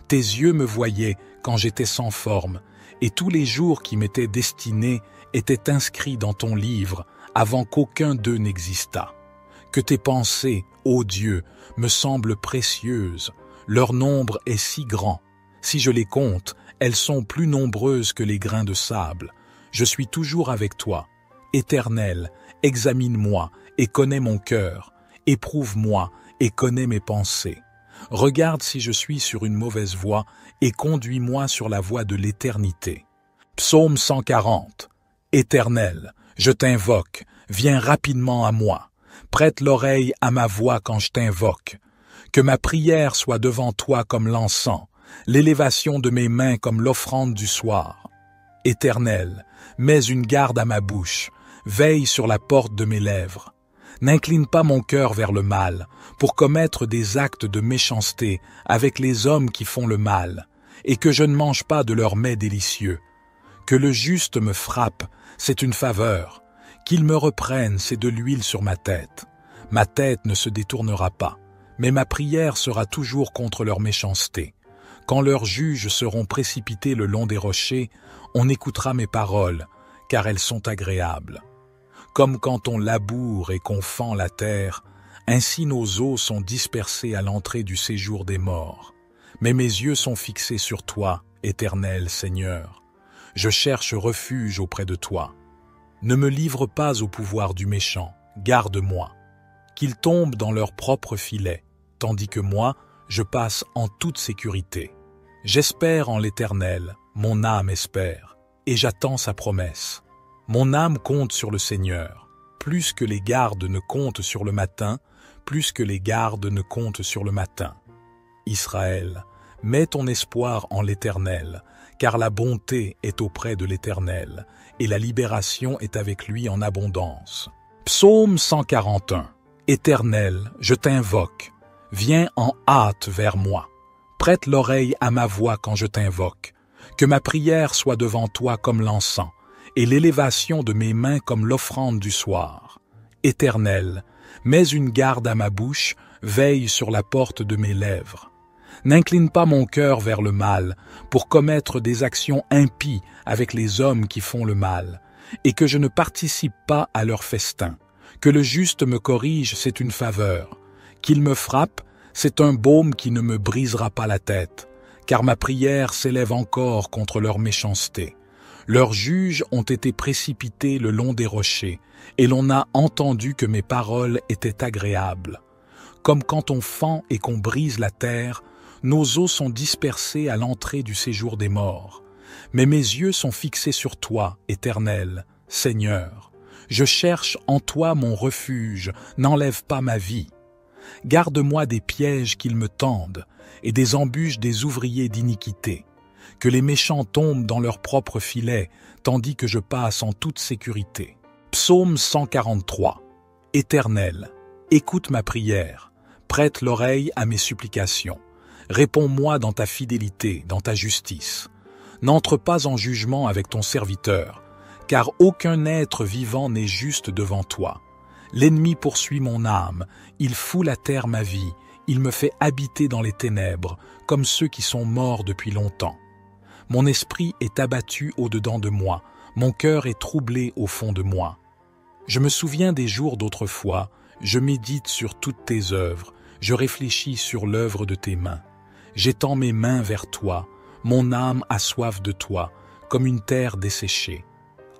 Tes yeux me voyaient quand j'étais sans forme, et tous les jours qui m'étaient destinés étaient inscrits dans ton livre avant qu'aucun d'eux n'existât. Que tes pensées, ô Dieu, me semblent précieuses, leur nombre est si grand. Si je les compte, elles sont plus nombreuses que les grains de sable. Je suis toujours avec toi. Éternel, examine-moi et connais mon cœur. Éprouve-moi et connais mes pensées. Regarde si je suis sur une mauvaise voie et conduis-moi sur la voie de l'éternité. Psaume 140. Éternel, je t'invoque, viens rapidement à moi. Prête l'oreille à ma voix quand je t'invoque. Que ma prière soit devant toi comme l'encens, l'élévation de mes mains comme l'offrande du soir. Éternel, mets une garde à ma bouche, veille sur la porte de mes lèvres. N'incline pas mon cœur vers le mal, pour commettre des actes de méchanceté avec les hommes qui font le mal, et que je ne mange pas de leurs mets délicieux. Que le juste me frappe, c'est une faveur. Qu'il me reprenne, c'est de l'huile sur ma tête. Ma tête ne se détournera pas, mais ma prière sera toujours contre leur méchanceté. Quand leurs juges seront précipités le long des rochers, on écoutera mes paroles, car elles sont agréables. Comme quand on laboure et qu'on fend la terre, ainsi nos os sont dispersés à l'entrée du séjour des morts. Mais mes yeux sont fixés sur toi, Éternel Seigneur. Je cherche refuge auprès de toi. Ne me livre pas au pouvoir du méchant, garde-moi. Qu'ils tombent dans leur propre filet, tandis que moi, je passe en toute sécurité. J'espère en l'Éternel, mon âme espère, et j'attends sa promesse. Mon âme compte sur le Seigneur, plus que les gardes ne comptent sur le matin, plus que les gardes ne comptent sur le matin. Israël, mets ton espoir en l'Éternel, car la bonté est auprès de l'Éternel, et la libération est avec lui en abondance. Psaume 141. Éternel, je t'invoque, viens en hâte vers moi. Prête l'oreille à ma voix quand je t'invoque. Que ma prière soit devant toi comme l'encens, et l'élévation de mes mains comme l'offrande du soir. Éternel, mets une garde à ma bouche, veille sur la porte de mes lèvres. N'incline pas mon cœur vers le mal, pour commettre des actions impies avec les hommes qui font le mal, et que je ne participe pas à leur festin. Que le juste me corrige, c'est une faveur. Qu'il me frappe, c'est un baume qui ne me brisera pas la tête, car ma prière s'élève encore contre leur méchanceté. Leurs juges ont été précipités le long des rochers, et l'on a entendu que mes paroles étaient agréables. Comme quand on fend et qu'on brise la terre, Nos os sont dispersés à l'entrée du séjour des morts. Mais mes yeux sont fixés sur toi, Éternel, Seigneur. Je cherche en toi mon refuge, n'enlève pas ma vie. Garde-moi des pièges qu'ils me tendent et des embûches des ouvriers d'iniquité. Que les méchants tombent dans leur propre filet, tandis que je passe en toute sécurité. Psaume 143. Éternel, écoute ma prière, prête l'oreille à mes supplications. Réponds-moi dans ta fidélité, dans ta justice. N'entre pas en jugement avec ton serviteur, car aucun être vivant n'est juste devant toi. L'ennemi poursuit mon âme, il foule à terre ma vie, il me fait habiter dans les ténèbres, comme ceux qui sont morts depuis longtemps. Mon esprit est abattu au-dedans de moi, mon cœur est troublé au fond de moi. Je me souviens des jours d'autrefois, je médite sur toutes tes œuvres, je réfléchis sur l'œuvre de tes mains. J'étends mes mains vers toi, mon âme a soif de toi, comme une terre desséchée.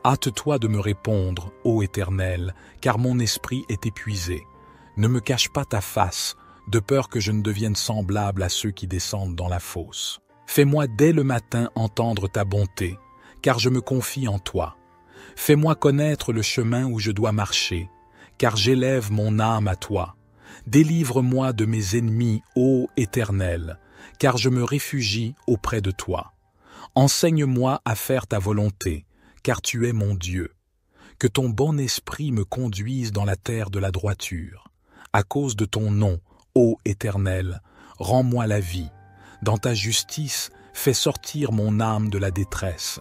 Hâte-toi de me répondre, ô Éternel, car mon esprit est épuisé. Ne me cache pas ta face, de peur que je ne devienne semblable à ceux qui descendent dans la fosse. Fais-moi dès le matin entendre ta bonté, car je me confie en toi. Fais-moi connaître le chemin où je dois marcher, car j'élève mon âme à toi. Délivre-moi de mes ennemis, ô Éternel, car je me réfugie auprès de toi. Enseigne-moi à faire ta volonté, car tu es mon Dieu. Que ton bon esprit me conduise dans la terre de la droiture. À cause de ton nom, ô Éternel, rends-moi la vie. Dans ta justice, fais sortir mon âme de la détresse.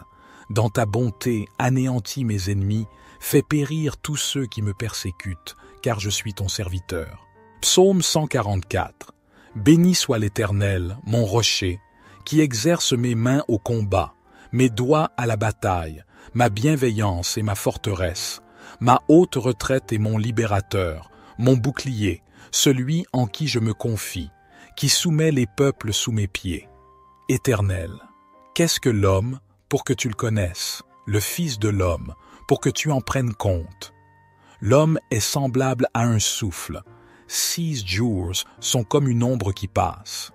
Dans ta bonté, anéantis mes ennemis, fais périr tous ceux qui me persécutent, car je suis ton serviteur. Psaume 144. Béni soit l'Éternel, mon rocher, qui exerce mes mains au combat, mes doigts à la bataille, ma bienveillance et ma forteresse, ma haute retraite et mon libérateur, mon bouclier, celui en qui je me confie, qui soumet les peuples sous mes pieds. Éternel, qu'est-ce que l'homme pour que tu le connaisses, le Fils de l'homme pour que tu en prennes compte? L'homme est semblable à un souffle. 6 jours sont comme une ombre qui passe.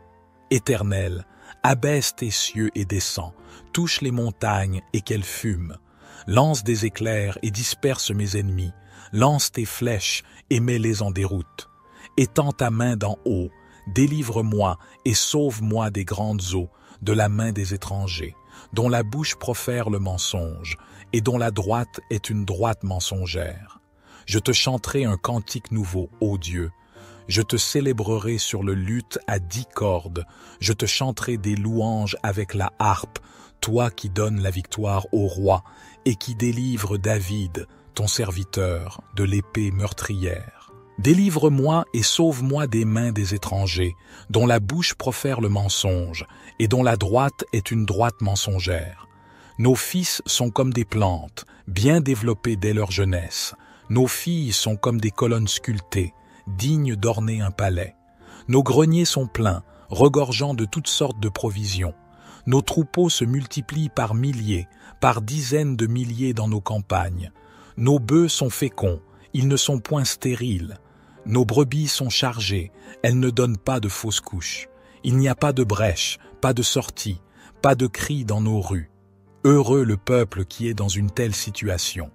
Éternel, abaisse tes cieux et descends, touche les montagnes et qu'elles fument. Lance des éclairs et disperse mes ennemis, lance tes flèches et mets-les en déroute. Étends ta main d'en haut, délivre-moi et sauve-moi des grandes eaux, de la main des étrangers, dont la bouche profère le mensonge, et dont la droite est une droite mensongère. Je te chanterai un cantique nouveau, ô Dieu. Je te célébrerai sur le luth à 10 cordes. Je te chanterai des louanges avec la harpe, toi qui donnes la victoire au roi et qui délivre David, ton serviteur, de l'épée meurtrière. Délivre-moi et sauve-moi des mains des étrangers, dont la bouche profère le mensonge, et dont la droite est une droite mensongère. Nos fils sont comme des plantes, bien développées dès leur jeunesse. Nos filles sont comme des colonnes sculptées, dignes d'orner un palais. Nos greniers sont pleins, regorgeant de toutes sortes de provisions. Nos troupeaux se multiplient par milliers, par dizaines de milliers dans nos campagnes. Nos bœufs sont féconds, ils ne sont point stériles. Nos brebis sont chargées, elles ne donnent pas de fausses couches. Il n'y a pas de brèche, pas de sortie, pas de cri dans nos rues. Heureux le peuple qui est dans une telle situation.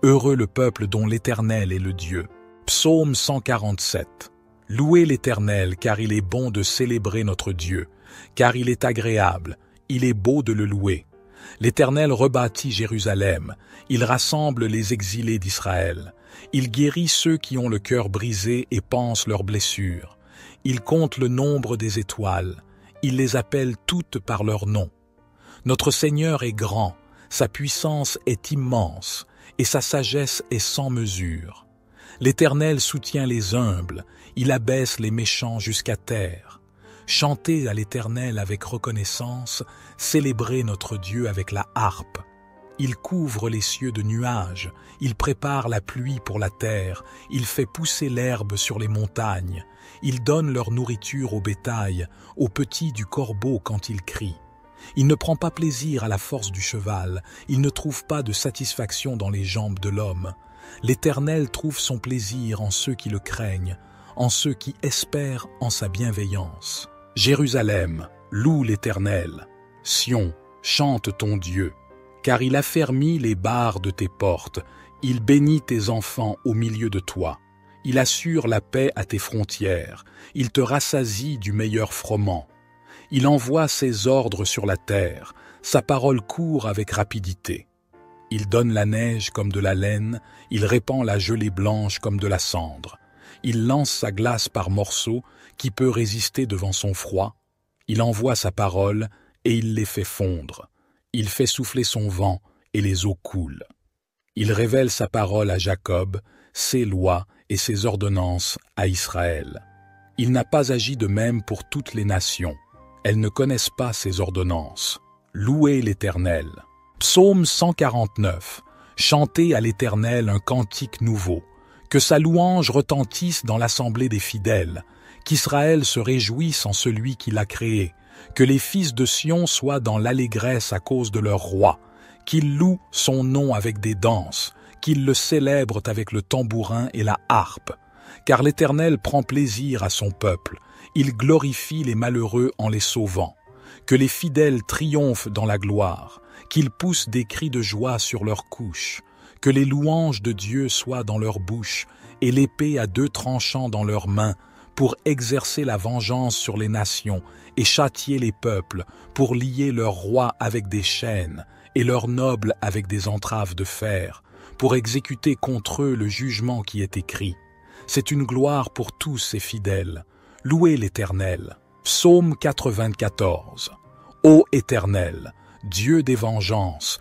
Heureux le peuple dont l'Éternel est le Dieu. Psaume 147. Louez l'Éternel, car il est bon de célébrer notre Dieu, car il est agréable, il est beau de le louer. L'Éternel rebâtit Jérusalem, il rassemble les exilés d'Israël. Il guérit ceux qui ont le cœur brisé et pansent leurs blessures. Il compte le nombre des étoiles, il les appelle toutes par leur nom. Notre Seigneur est grand, sa puissance est immense, et sa sagesse est sans mesure. L'Éternel soutient les humbles, il abaisse les méchants jusqu'à terre. Chantez à l'Éternel avec reconnaissance, célébrez notre Dieu avec la harpe. Il couvre les cieux de nuages, il prépare la pluie pour la terre, il fait pousser l'herbe sur les montagnes, il donne leur nourriture au bétail, aux petits du corbeau quand il crie. Il ne prend pas plaisir à la force du cheval, il ne trouve pas de satisfaction dans les jambes de l'homme. L'Éternel trouve son plaisir en ceux qui le craignent, en ceux qui espèrent en sa bienveillance. Jérusalem, loue l'Éternel. Sion, chante ton Dieu, car il affermit les barres de tes portes, il bénit tes enfants au milieu de toi. Il assure la paix à tes frontières, il te rassasie du meilleur froment. Il envoie ses ordres sur la terre, sa parole court avec rapidité. Il donne la neige comme de la laine, il répand la gelée blanche comme de la cendre. Il lance sa glace par morceaux, qui peut résister devant son froid. Il envoie sa parole, et il les fait fondre. Il fait souffler son vent, et les eaux coulent. Il révèle sa parole à Jacob, ses lois et ses ordonnances à Israël. Il n'a pas agi de même pour toutes les nations. Elles ne connaissent pas ses ordonnances. Louez l'Éternel. Psaume 149. Chantez à l'Éternel un cantique nouveau. Que sa louange retentisse dans l'assemblée des fidèles. Qu'Israël se réjouisse en celui qui l'a créé. Que les fils de Sion soient dans l'allégresse à cause de leur roi. Qu'ils louent son nom avec des danses. Qu'ils le célèbrent avec le tambourin et la harpe. Car l'Éternel prend plaisir à son peuple. Il glorifie les malheureux en les sauvant. Que les fidèles triomphent dans la gloire. Qu'ils poussent des cris de joie sur leurs couches. Que les louanges de Dieu soient dans leur bouche et l'épée à 2 tranchants dans leurs mains pour exercer la vengeance sur les nations et châtier les peuples, pour lier leurs rois avec des chaînes et leurs nobles avec des entraves de fer, pour exécuter contre eux le jugement qui est écrit. C'est une gloire pour tous ces fidèles. Louez l'Éternel. Psaume 94. Ô Éternel, Dieu des vengeances,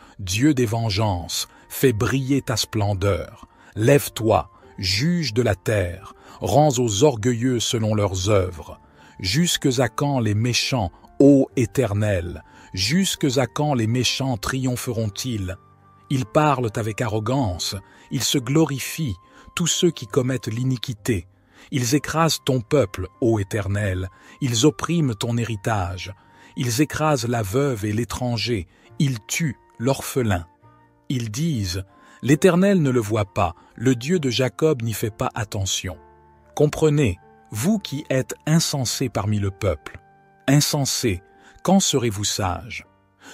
fais briller ta splendeur. Lève-toi, juge de la terre, rends aux orgueilleux selon leurs œuvres. Jusques à quand les méchants, ô Éternel, jusques à quand les méchants triompheront-ils? Ils parlent avec arrogance, ils se glorifient, tous ceux qui commettent l'iniquité. Ils écrasent ton peuple, ô Éternel, ils oppriment ton héritage. Ils écrasent la veuve et l'étranger, ils tuent l'orphelin. Ils disent, l'Éternel ne le voit pas, le Dieu de Jacob n'y fait pas attention. Comprenez, vous qui êtes insensés parmi le peuple. Insensés, quand serez-vous sages?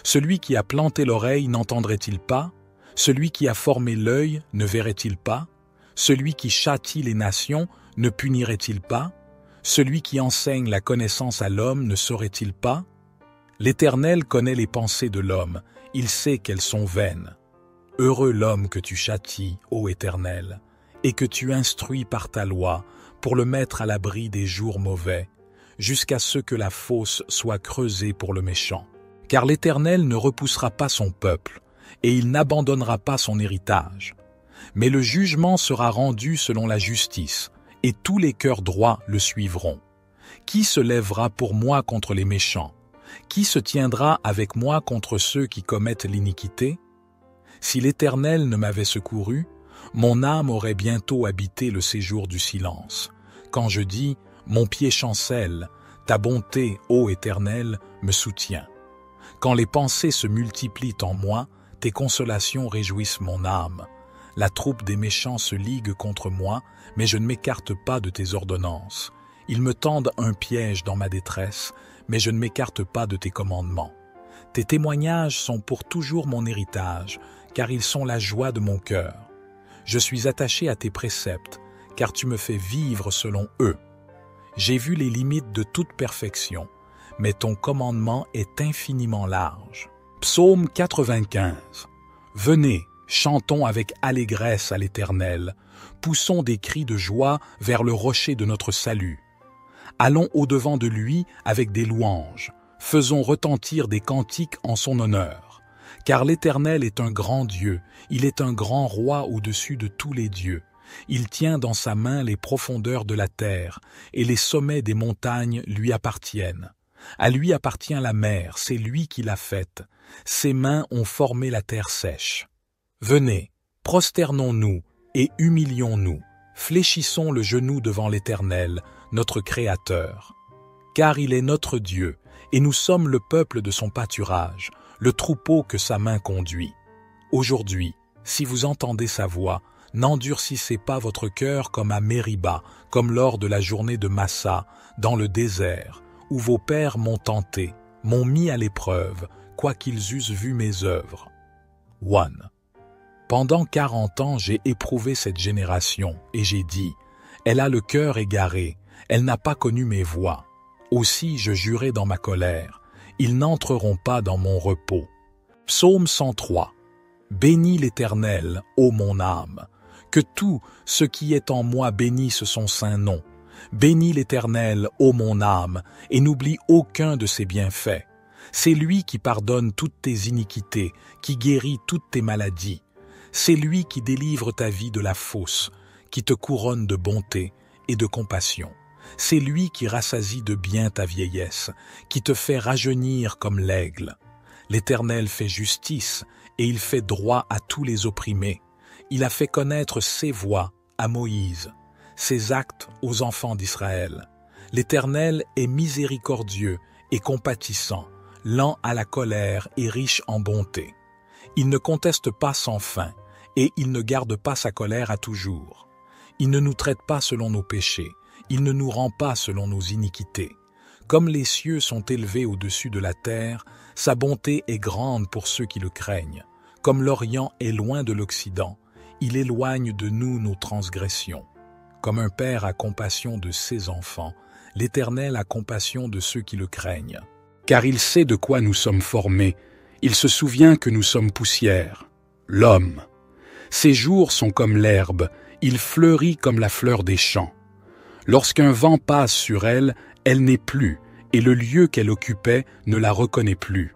Celui qui a planté l'oreille n'entendrait-il pas? Celui qui a formé l'œil ne verrait-il pas? Celui qui châtie les nations ne punirait-il pas? Celui qui enseigne la connaissance à l'homme ne saurait-il pas? L'Éternel connaît les pensées de l'homme, il sait qu'elles sont vaines. Heureux l'homme que tu châties, ô Éternel, et que tu instruis par ta loi pour le mettre à l'abri des jours mauvais, jusqu'à ce que la fosse soit creusée pour le méchant. Car l'Éternel ne repoussera pas son peuple, et il n'abandonnera pas son héritage. Mais le jugement sera rendu selon la justice, et tous les cœurs droits le suivront. Qui se lèvera pour moi contre les méchants? Qui se tiendra avec moi contre ceux qui commettent l'iniquité? Si l'Éternel ne m'avait secouru, mon âme aurait bientôt habité le séjour du silence. Quand je dis « Mon pied chancelle », ta bonté, ô Éternel, me soutient. Quand les pensées se multiplient en moi, tes consolations réjouissent mon âme. La troupe des méchants se ligue contre moi, mais je ne m'écarte pas de tes ordonnances. Ils me tendent un piège dans ma détresse, mais je ne m'écarte pas de tes commandements. Tes témoignages sont pour toujours mon héritage, car ils sont la joie de mon cœur. Je suis attaché à tes préceptes, car tu me fais vivre selon eux. J'ai vu les limites de toute perfection, mais ton commandement est infiniment large. Psaume 95. Venez, chantons avec allégresse à l'Éternel, poussons des cris de joie vers le rocher de notre salut. Allons au-devant de lui avec des louanges, faisons retentir des cantiques en son honneur. Car l'Éternel est un grand Dieu, il est un grand roi au-dessus de tous les dieux. Il tient dans sa main les profondeurs de la terre, et les sommets des montagnes lui appartiennent. À lui appartient la mer, c'est lui qui l'a faite. Ses mains ont formé la terre sèche. Venez, prosternons-nous et humilions-nous, fléchissons le genou devant l'Éternel, notre Créateur. Car il est notre Dieu, et nous sommes le peuple de son pâturage, le troupeau que sa main conduit. Aujourd'hui, si vous entendez sa voix, n'endurcissez pas votre cœur comme à Mériba, comme lors de la journée de Massa, dans le désert, où vos pères m'ont tenté, m'ont mis à l'épreuve, quoiqu'ils eussent vu mes œuvres. 1. Pendant 40 ans, j'ai éprouvé cette génération, et j'ai dit, « Elle a le cœur égaré, elle n'a pas connu mes voies. Aussi je jurai dans ma colère, ils n'entreront pas dans mon repos. » Psaume 103. Bénis l'Éternel, ô mon âme, que tout ce qui est en moi bénisse son saint nom. Bénis l'Éternel, ô mon âme, et n'oublie aucun de ses bienfaits. C'est lui qui pardonne toutes tes iniquités, qui guérit toutes tes maladies. C'est lui qui délivre ta vie de la fosse, qui te couronne de bonté et de compassion. C'est lui qui rassasie de bien ta vieillesse, qui te fait rajeunir comme l'aigle. L'Éternel fait justice et il fait droit à tous les opprimés. Il a fait connaître ses voies à Moïse, ses actes aux enfants d'Israël. L'Éternel est miséricordieux et compatissant, lent à la colère et riche en bonté. Il ne conteste pas sans fin, et il ne garde pas sa colère à toujours. Il ne nous traite pas selon nos péchés, il ne nous rend pas selon nos iniquités. Comme les cieux sont élevés au-dessus de la terre, sa bonté est grande pour ceux qui le craignent. Comme l'Orient est loin de l'Occident, il éloigne de nous nos transgressions. Comme un père a compassion de ses enfants, l'Éternel a compassion de ceux qui le craignent. Car il sait de quoi nous sommes formés, il se souvient que nous sommes poussière. L'homme. Ses jours sont comme l'herbe, il fleurit comme la fleur des champs. Lorsqu'un vent passe sur elle, elle n'est plus, et le lieu qu'elle occupait ne la reconnaît plus.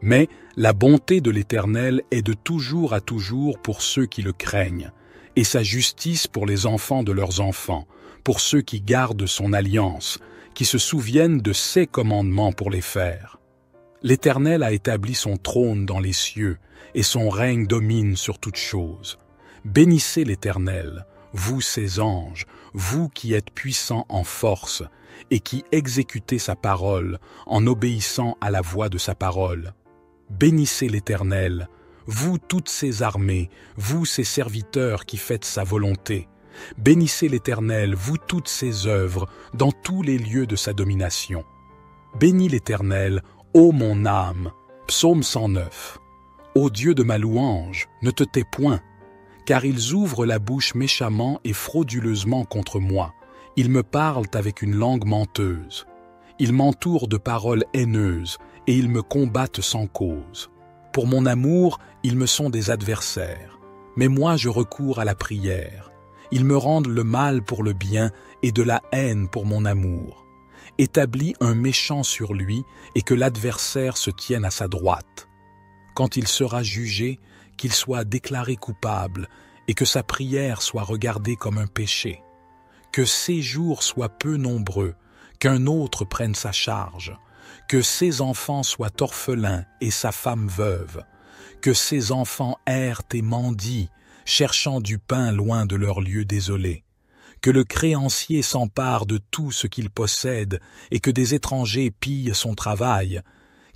Mais la bonté de l'Éternel est de toujours à toujours pour ceux qui le craignent, et sa justice pour les enfants de leurs enfants, pour ceux qui gardent son alliance, qui se souviennent de ses commandements pour les faire. L'Éternel a établi son trône dans les cieux, et son règne domine sur toutes choses. Bénissez l'Éternel, vous ses anges, vous qui êtes puissants en force, et qui exécutez sa parole en obéissant à la voix de sa parole. Bénissez l'Éternel, vous toutes ses armées, vous ses serviteurs qui faites sa volonté. Bénissez l'Éternel, vous toutes ses œuvres, dans tous les lieux de sa domination. Bénis l'Éternel, ô mon âme. Psaume 109. Ô Dieu de ma louange, ne te tais point, car ils ouvrent la bouche méchamment et frauduleusement contre moi. Ils me parlent avec une langue menteuse. Ils m'entourent de paroles haineuses, et ils me combattent sans cause. Pour mon amour, ils me sont des adversaires. Mais moi je recours à la prière. Ils me rendent le mal pour le bien et de la haine pour mon amour. Établis un méchant sur lui et que l'adversaire se tienne à sa droite. Quand il sera jugé, qu'il soit déclaré coupable et que sa prière soit regardée comme un péché. Que ses jours soient peu nombreux, qu'un autre prenne sa charge, que ses enfants soient orphelins et sa femme veuve, que ses enfants errent et mendient, cherchant du pain loin de leur lieu désolé, que le créancier s'empare de tout ce qu'il possède et que des étrangers pillent son travail,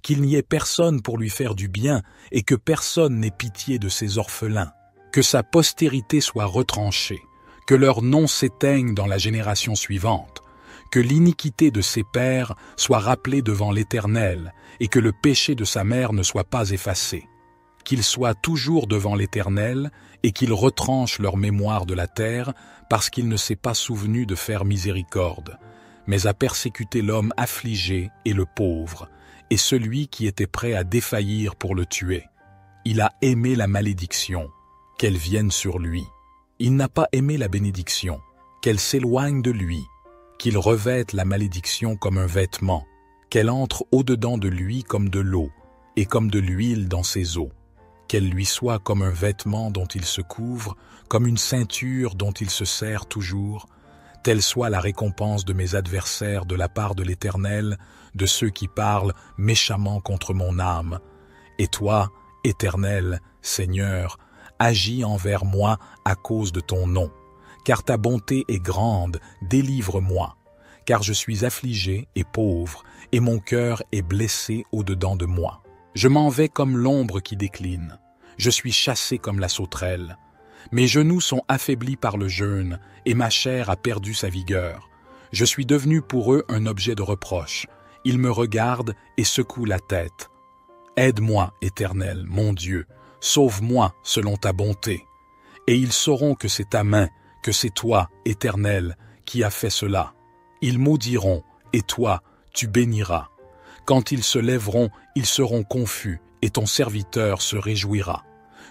qu'il n'y ait personne pour lui faire du bien et que personne n'ait pitié de ses orphelins, que sa postérité soit retranchée, que leur nom s'éteigne dans la génération suivante, que l'iniquité de ses pères soit rappelée devant l'Éternel et que le péché de sa mère ne soit pas effacé, qu'ils soient toujours devant l'Éternel et qu'il retranche leur mémoire de la terre parce qu'il ne s'est pas souvenu de faire miséricorde, mais a persécuté l'homme affligé et le pauvre, et celui qui était prêt à défaillir pour le tuer. Il a aimé la malédiction, qu'elle vienne sur lui. Il n'a pas aimé la bénédiction, qu'elle s'éloigne de lui, qu'il revête la malédiction comme un vêtement, qu'elle entre au-dedans de lui comme de l'eau, et comme de l'huile dans ses os, qu'elle lui soit comme un vêtement dont il se couvre, comme une ceinture dont il se serre toujours, telle soit la récompense de mes adversaires de la part de l'Éternel, de ceux qui parlent méchamment contre mon âme. Et toi, Éternel, Seigneur, agis envers moi à cause de ton nom. Car ta bonté est grande, délivre-moi. Car je suis affligé et pauvre, et mon cœur est blessé au-dedans de moi. Je m'en vais comme l'ombre qui décline. Je suis chassé comme la sauterelle. Mes genoux sont affaiblis par le jeûne, et ma chair a perdu sa vigueur. Je suis devenu pour eux un objet de reproche, Il me regarde et secoue la tête. Aide-moi, Éternel, mon Dieu, sauve-moi selon ta bonté. Et ils sauront que c'est ta main, que c'est toi, Éternel, qui as fait cela. Ils maudiront, et toi, tu béniras. Quand ils se lèveront, ils seront confus, et ton serviteur se réjouira.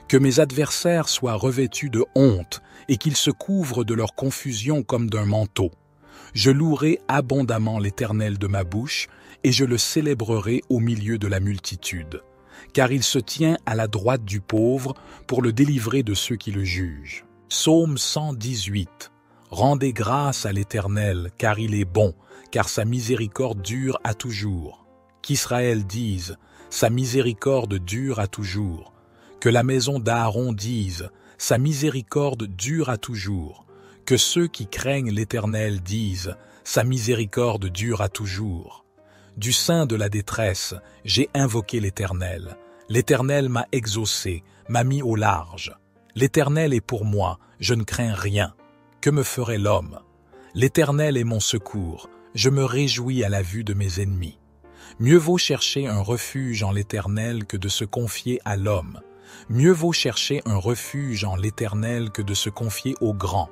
Que mes adversaires soient revêtus de honte, et qu'ils se couvrent de leur confusion comme d'un manteau. Je louerai abondamment l'Éternel de ma bouche, et je le célébrerai au milieu de la multitude. Car il se tient à la droite du pauvre pour le délivrer de ceux qui le jugent. Psaume 118. Rendez grâce à l'Éternel, car il est bon, car sa miséricorde dure à toujours. Qu'Israël dise, sa miséricorde dure à toujours. Que la maison d'Aaron dise, sa miséricorde dure à toujours. Que ceux qui craignent l'Éternel disent, sa miséricorde dure à toujours. Du sein de la détresse, j'ai invoqué l'Éternel. L'Éternel m'a exaucé, m'a mis au large. L'Éternel est pour moi, je ne crains rien. Que me ferait l'homme? L'Éternel est mon secours, je me réjouis à la vue de mes ennemis. Mieux vaut chercher un refuge en l'Éternel que de se confier à l'homme. Mieux vaut chercher un refuge en l'Éternel que de se confier aux grands.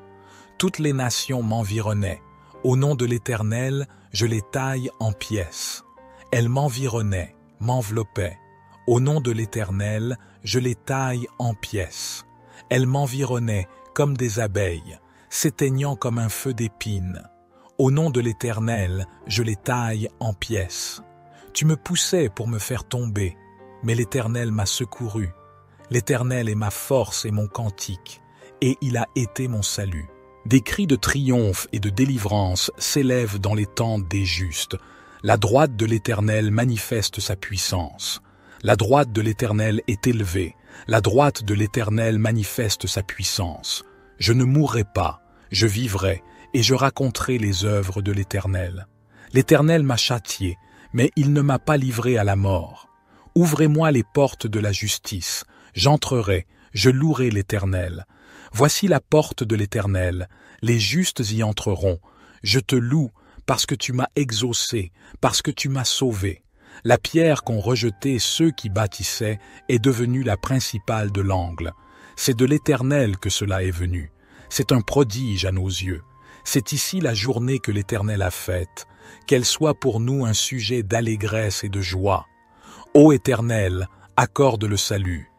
Toutes les nations m'environnaient. Au nom de l'Éternel, je les taille en pièces. Elles m'environnaient, m'enveloppaient. Au nom de l'Éternel, je les taille en pièces. Elles m'environnaient comme des abeilles, s'éteignant comme un feu d'épines. Au nom de l'Éternel, je les taille en pièces. Tu me poussais pour me faire tomber, mais l'Éternel m'a secouru. L'Éternel est ma force et mon cantique, et il a été mon salut. Des cris de triomphe et de délivrance s'élèvent dans les tentes des justes. La droite de l'Éternel manifeste sa puissance. La droite de l'Éternel est élevée. La droite de l'Éternel manifeste sa puissance. Je ne mourrai pas, je vivrai, et je raconterai les œuvres de l'Éternel. L'Éternel m'a châtié, mais il ne m'a pas livré à la mort. Ouvrez-moi les portes de la justice. J'entrerai, je louerai l'Éternel. Voici la porte de l'Éternel, les justes y entreront. Je te loue parce que tu m'as exaucé, parce que tu m'as sauvé. La pierre qu'ont rejetée ceux qui bâtissaient est devenue la principale de l'angle. C'est de l'Éternel que cela est venu. C'est un prodige à nos yeux. C'est ici la journée que l'Éternel a faite. Qu'elle soit pour nous un sujet d'allégresse et de joie. Ô Éternel, accorde le salut.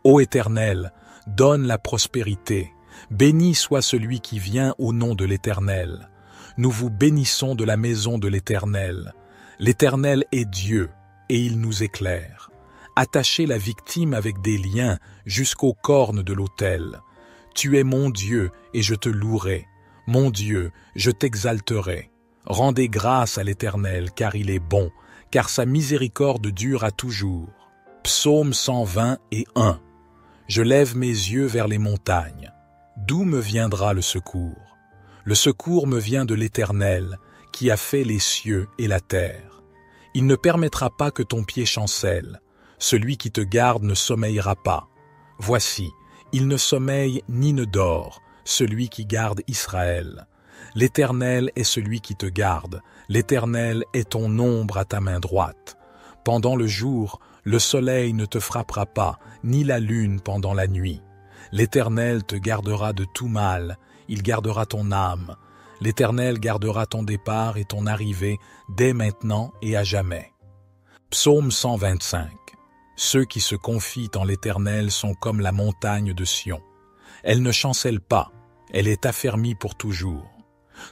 Ô Éternel, donne la prospérité. Béni soit celui qui vient au nom de l'Éternel. Nous vous bénissons de la maison de l'Éternel. L'Éternel est Dieu, et il nous éclaire. Attachez la victime avec des liens jusqu'aux cornes de l'autel. Tu es mon Dieu, et je te louerai. Mon Dieu, je t'exalterai. Rendez grâce à l'Éternel, car il est bon, car sa miséricorde dure à toujours. Psaume 120:1. Je lève mes yeux vers les montagnes. D'où me viendra le secours? Le secours me vient de l'Éternel, qui a fait les cieux et la terre. Il ne permettra pas que ton pied chancelle. Celui qui te garde ne sommeillera pas. Voici, il ne sommeille ni ne dort, celui qui garde Israël. L'Éternel est celui qui te garde. L'Éternel est ton ombre à ta main droite. Pendant le jour, le soleil ne te frappera pas, ni la lune pendant la nuit. L'Éternel te gardera de tout mal, il gardera ton âme. L'Éternel gardera ton départ et ton arrivée dès maintenant et à jamais. Psaume 125. Ceux qui se confient en l'Éternel sont comme la montagne de Sion. Elle ne chancelle pas, elle est affermie pour toujours.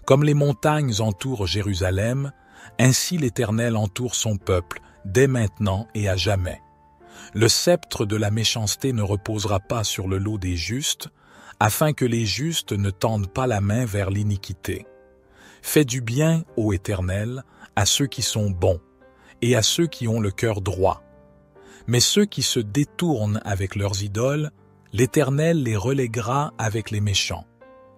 Comme les montagnes entourent Jérusalem, ainsi l'Éternel entoure son peuple, dès maintenant et à jamais. Le sceptre de la méchanceté ne reposera pas sur le lot des justes, afin que les justes ne tendent pas la main vers l'iniquité. Fais du bien, ô Éternel, à ceux qui sont bons, et à ceux qui ont le cœur droit. Mais ceux qui se détournent avec leurs idoles, l'Éternel les reléguera avec les méchants.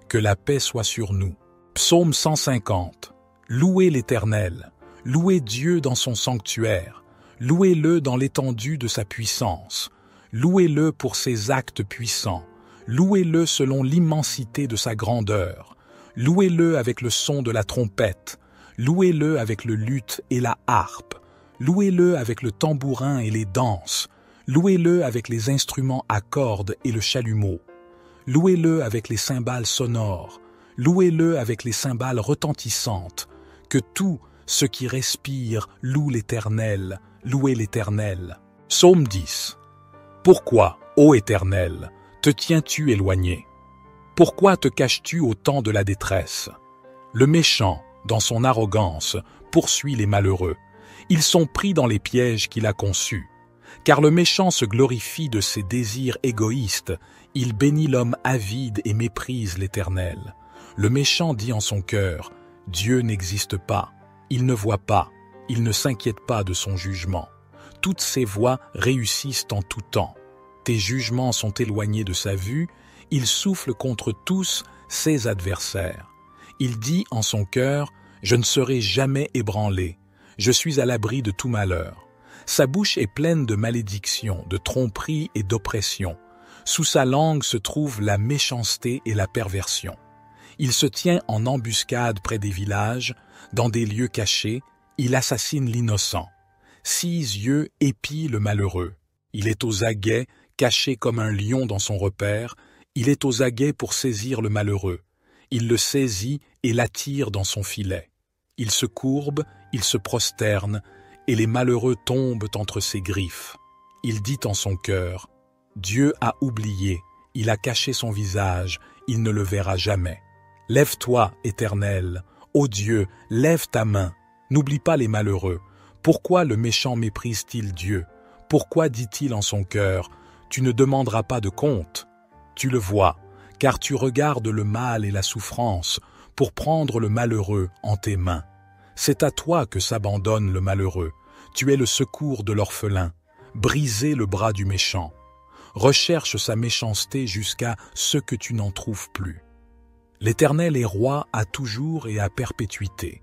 Que la paix soit sur nous. Psaume 150. Louez l'Éternel, louez Dieu dans son sanctuaire, louez-le dans l'étendue de sa puissance, louez-le pour ses actes puissants, louez-le selon l'immensité de sa grandeur, louez-le avec le son de la trompette, louez-le avec le luth et la harpe, louez-le avec le tambourin et les danses, louez-le avec les instruments à cordes et le chalumeau, louez-le avec les cymbales sonores, louez-le avec les cymbales retentissantes, que tout ce qui respire loue l'Éternel, louez l'Éternel. Psaume 10. Pourquoi, ô Éternel, te tiens-tu éloigné? Pourquoi te caches-tu au temps de la détresse? Le méchant, dans son arrogance, poursuit les malheureux. Ils sont pris dans les pièges qu'il a conçus. Car le méchant se glorifie de ses désirs égoïstes, il bénit l'homme avide et méprise l'Éternel. Le méchant dit en son cœur, « Dieu n'existe pas, il ne voit pas, il ne s'inquiète pas de son jugement. Toutes ses voies réussissent en tout temps. Tes jugements sont éloignés de sa vue, il souffle contre tous ses adversaires. Il dit en son cœur, « Je ne serai jamais ébranlé, je suis à l'abri de tout malheur. » Sa bouche est pleine de malédictions, de tromperies et d'oppression. Sous sa langue se trouve la méchanceté et la perversion. Il se tient en embuscade près des villages, dans des lieux cachés, il assassine l'innocent. 6 yeux épient le malheureux. Il est aux aguets, caché comme un lion dans son repère, il est aux aguets pour saisir le malheureux. Il le saisit et l'attire dans son filet. Il se courbe, il se prosterne, et les malheureux tombent entre ses griffes. Il dit en son cœur, « Dieu a oublié, il a caché son visage, il ne le verra jamais. » Lève-toi, Éternel, ô Dieu, lève ta main, n'oublie pas les malheureux. Pourquoi le méchant méprise-t-il Dieu? Pourquoi dit-il en son cœur, « Tu ne demanderas pas de compte » Tu le vois, car tu regardes le mal et la souffrance pour prendre le malheureux en tes mains. C'est à toi que s'abandonne le malheureux. Tu es le secours de l'orphelin. Brisez le bras du méchant. Recherche sa méchanceté jusqu'à ce que tu n'en trouves plus. L'Éternel est roi à toujours et à perpétuité.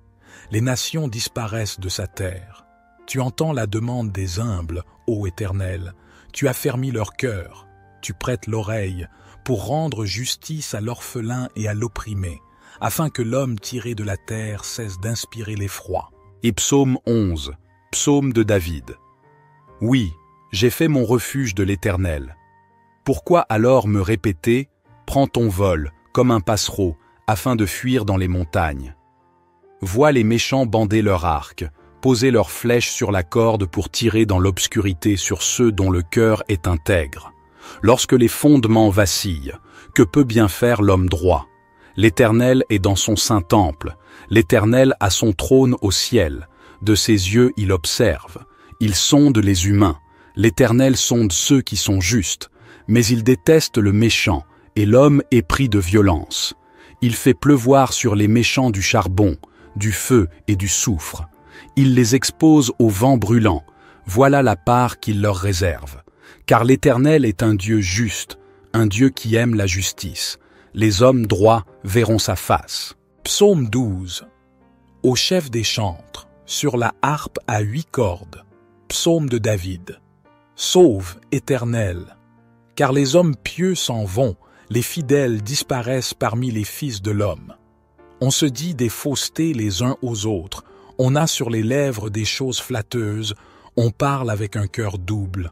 Les nations disparaissent de sa terre. Tu entends la demande des humbles, ô Éternel. Tu affermis leur cœur. Tu prêtes l'oreille pour rendre justice à l'orphelin et à l'opprimé, afin que l'homme tiré de la terre cesse d'inspirer l'effroi. Et psaume 11, psaume de David. Oui, j'ai fait mon refuge de l'Éternel. Pourquoi alors me répéter, prends ton vol, comme un passereau, afin de fuir dans les montagnes? Vois les méchants bander leur arc, poser leurs flèches sur la corde pour tirer dans l'obscurité sur ceux dont le cœur est intègre. Lorsque les fondements vacillent, que peut bien faire l'homme droit? L'Éternel est dans son saint temple, l'Éternel a son trône au ciel, de ses yeux il observe, il sonde les humains, l'Éternel sonde ceux qui sont justes, mais il déteste le méchant, et l'homme est pris de violence. Il fait pleuvoir sur les méchants du charbon, du feu et du soufre. Il les expose au vent brûlant, voilà la part qu'il leur réserve. Car l'Éternel est un Dieu juste, un Dieu qui aime la justice. Les hommes droits verront sa face. Psaume 12. Au chef des chantres, sur la harpe à 8 cordes. Psaume de David. Sauve, Éternel, car les hommes pieux s'en vont, les fidèles disparaissent parmi les fils de l'homme. On se dit des faussetés les uns aux autres, on a sur les lèvres des choses flatteuses, on parle avec un cœur double.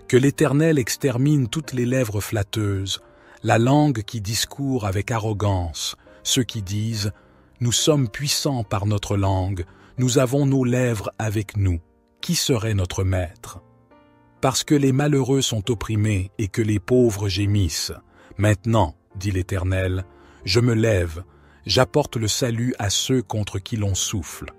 Que l'Éternel extermine toutes les lèvres flatteuses, la langue qui discourt avec arrogance, ceux qui disent « Nous sommes puissants par notre langue, nous avons nos lèvres avec nous. Qui serait notre maître ?» Parce que les malheureux sont opprimés et que les pauvres gémissent. Maintenant, dit l'Éternel, je me lève, j'apporte le salut à ceux contre qui l'on souffle.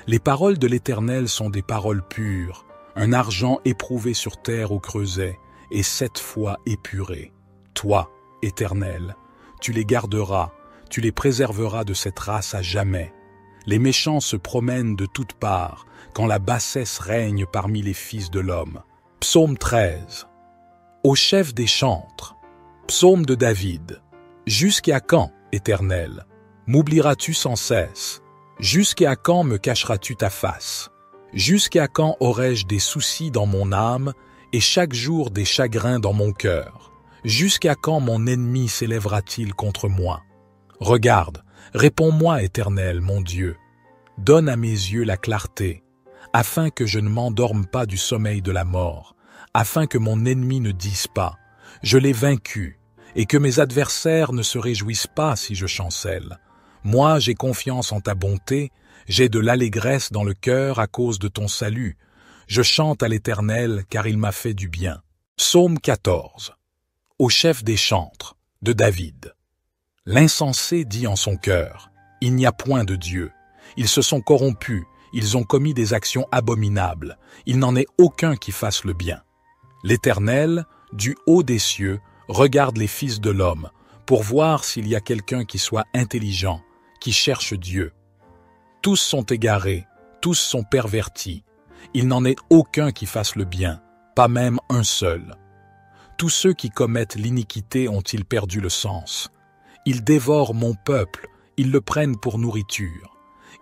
Les paroles de l'Éternel sont des paroles pures, un argent éprouvé sur terre au creuset, et 7 fois épuré. Toi, Éternel, tu les garderas, tu les préserveras de cette race à jamais. Les méchants se promènent de toutes parts, quand la bassesse règne parmi les fils de l'homme. Psaume 13. Au chef des chantres. Psaume de David. Jusqu'à quand, Éternel, m'oublieras-tu sans cesse? Jusqu'à quand me cacheras-tu ta face? Jusqu'à quand aurai-je des soucis dans mon âme et chaque jour des chagrins dans mon cœur? Jusqu'à quand mon ennemi s'élèvera-t-il contre moi? Regarde, réponds-moi, Éternel, mon Dieu. Donne à mes yeux la clarté, afin que je ne m'endorme pas du sommeil de la mort, afin que mon ennemi ne dise pas « Je l'ai vaincu » et que mes adversaires ne se réjouissent pas si je chancelle. Moi, j'ai confiance en ta bonté, j'ai de l'allégresse dans le cœur à cause de ton salut. Je chante à l'Éternel car il m'a fait du bien. Psaume 14. Au chef des chantres, de David. L'insensé dit en son cœur, « Il n'y a point de Dieu. Ils se sont corrompus, ils ont commis des actions abominables. Il n'en est aucun qui fasse le bien. L'Éternel, du haut des cieux, regarde les fils de l'homme, pour voir s'il y a quelqu'un qui soit intelligent, qui cherche Dieu. Tous sont égarés, tous sont pervertis. Il n'en est aucun qui fasse le bien, pas même un seul. Tous ceux qui commettent l'iniquité ont-ils perdu le sens? Ils dévorent mon peuple, ils le prennent pour nourriture.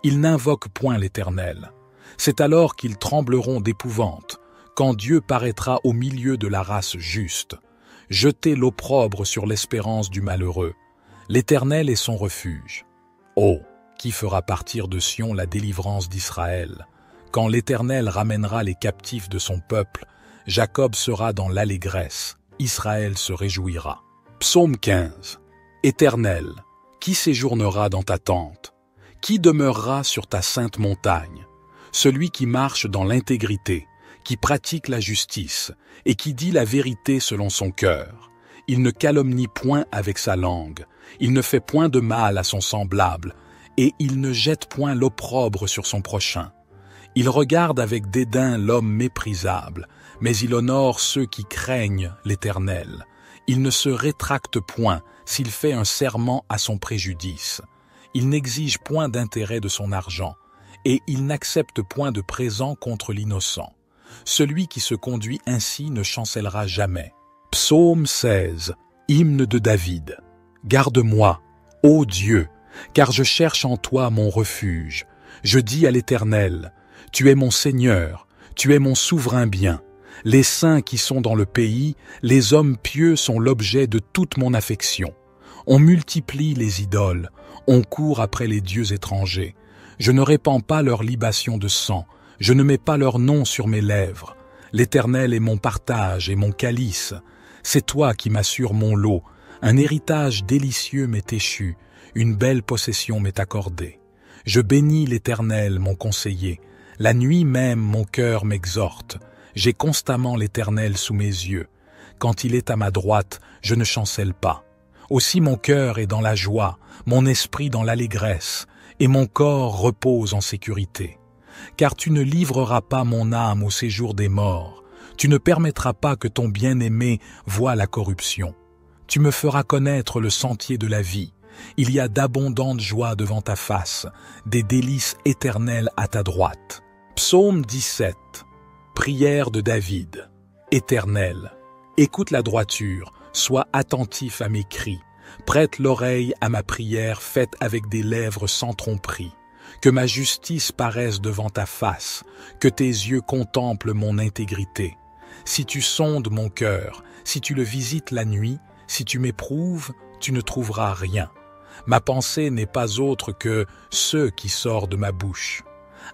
Ils n'invoquent point l'Éternel. C'est alors qu'ils trembleront d'épouvante, quand Dieu paraîtra au milieu de la race juste. Jetez l'opprobre sur l'espérance du malheureux. L'Éternel est son refuge. Oh, qui fera partir de Sion la délivrance d'Israël? Quand l'Éternel ramènera les captifs de son peuple, Jacob sera dans l'allégresse, Israël se réjouira. Psaume 15. Éternel, qui séjournera dans ta tente? Qui demeurera sur ta sainte montagne? Celui qui marche dans l'intégrité, qui pratique la justice et qui dit la vérité selon son cœur. Il ne calomnie point avec sa langue, il ne fait point de mal à son semblable, et il ne jette point l'opprobre sur son prochain. Il regarde avec dédain l'homme méprisable, mais il honore ceux qui craignent l'Éternel. Il ne se rétracte point s'il fait un serment à son préjudice. Il n'exige point d'intérêt de son argent, et il n'accepte point de présent contre l'innocent. Celui qui se conduit ainsi ne chancellera jamais. Psaume 16, hymne de David. Garde-moi, ô Dieu, car je cherche en toi mon refuge. Je dis à l'Éternel, tu es mon Seigneur, tu es mon souverain bien. Les saints qui sont dans le pays, les hommes pieux sont l'objet de toute mon affection. On multiplie les idoles, on court après les dieux étrangers. Je ne répands pas leur libation de sang, je ne mets pas leur nom sur mes lèvres. L'Éternel est mon partage et mon calice. C'est toi qui m'assures mon lot. Un héritage délicieux m'est échu, une belle possession m'est accordée. Je bénis l'Éternel, mon conseiller. La nuit même, mon cœur m'exhorte. J'ai constamment l'Éternel sous mes yeux. Quand il est à ma droite, je ne chancelle pas. Aussi mon cœur est dans la joie, mon esprit dans l'allégresse, et mon corps repose en sécurité. Car tu ne livreras pas mon âme au séjour des morts, tu ne permettras pas que ton bien-aimé voie la corruption. Tu me feras connaître le sentier de la vie. Il y a d'abondantes joies devant ta face, des délices éternelles à ta droite. Psaume 17. Prière de David. Éternel, écoute la droiture, sois attentif à mes cris. Prête l'oreille à ma prière faite avec des lèvres sans tromperie. Que ma justice paraisse devant ta face, que tes yeux contemplent mon intégrité. Si tu sondes mon cœur, si tu le visites la nuit, si tu m'éprouves, tu ne trouveras rien. Ma pensée n'est pas autre que ce qui sort de ma bouche.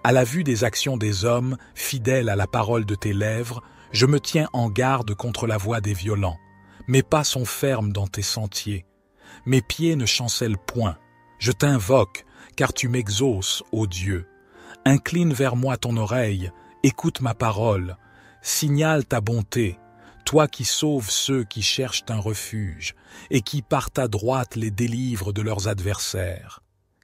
À la vue des actions des hommes, fidèles à la parole de tes lèvres, je me tiens en garde contre la voix des violents. Mes pas sont fermes dans tes sentiers. Mes pieds ne chancellent point. Je t'invoque, car tu m'exauces, ô Dieu. Incline vers moi ton oreille, écoute ma parole. Signale ta bonté, toi qui sauves ceux qui cherchent un refuge, et qui par ta droite les délivres de leurs adversaires.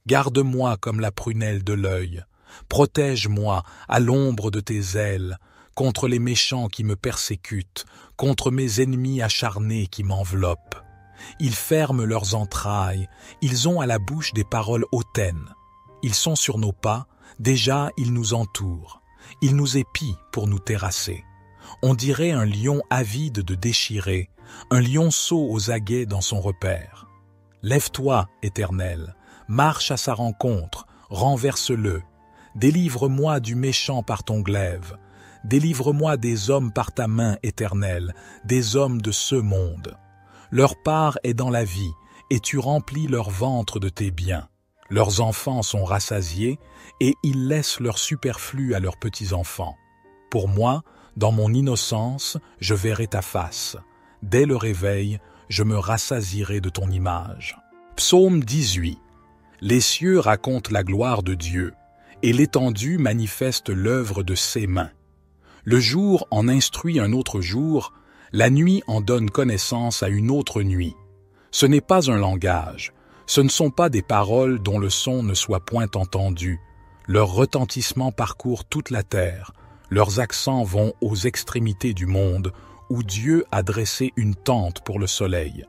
Garde-moi comme la prunelle de l'œil. Protège-moi à l'ombre de tes ailes, contre les méchants qui me persécutent, contre mes ennemis acharnés qui m'enveloppent. Ils ferment leurs entrailles, ils ont à la bouche des paroles hautaines. Ils sont sur nos pas, déjà ils nous entourent. Ils nous épient pour nous terrasser. On dirait un lion avide de déchirer, un lionceau aux aguets dans son repère. Lève-toi, Éternel, marche à sa rencontre, renverse-le. Délivre-moi du méchant par ton glaive. Délivre-moi des hommes par ta main, Éternelle, des hommes de ce monde. Leur part est dans la vie, et tu remplis leur ventre de tes biens. Leurs enfants sont rassasiés et ils laissent leur superflu à leurs petits-enfants. Pour moi, dans mon innocence, je verrai ta face. Dès le réveil, je me rassasierai de ton image. Psaume 18. Les cieux racontent la gloire de Dieu, et l'étendue manifeste l'œuvre de ses mains. Le jour en instruit un autre jour, la nuit en donne connaissance à une autre nuit. Ce n'est pas un langage, ce ne sont pas des paroles dont le son ne soit point entendu. Leur retentissement parcourt toute la terre, leurs accents vont aux extrémités du monde, où Dieu a dressé une tente pour le soleil.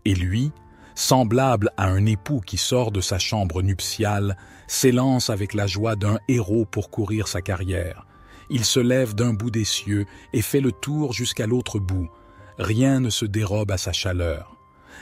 Et lui, semblable à un époux qui sort de sa chambre nuptiale, s'élance avec la joie d'un héros pour courir sa carrière. Il se lève d'un bout des cieux et fait le tour jusqu'à l'autre bout. Rien ne se dérobe à sa chaleur.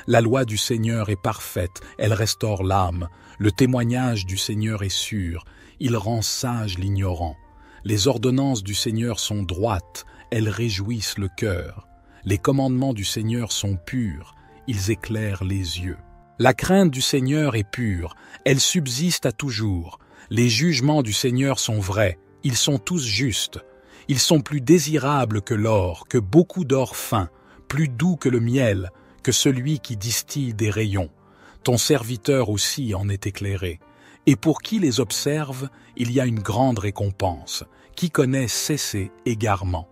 La loi du Seigneur est parfaite, elle restaure l'âme. Le témoignage du Seigneur est sûr, il rend sage l'ignorant. Les ordonnances du Seigneur sont droites, elles réjouissent le cœur. Les commandements du Seigneur sont purs, ils éclairent les yeux. La crainte du Seigneur est pure, elle subsiste à toujours. Les jugements du Seigneur sont vrais, ils sont tous justes. Ils sont plus désirables que l'or, que beaucoup d'or fin, plus doux que le miel, que celui qui distille des rayons. Ton serviteur aussi en est éclairé. Et pour qui les observe, il y a une grande récompense. Qui connaît cesser égarement.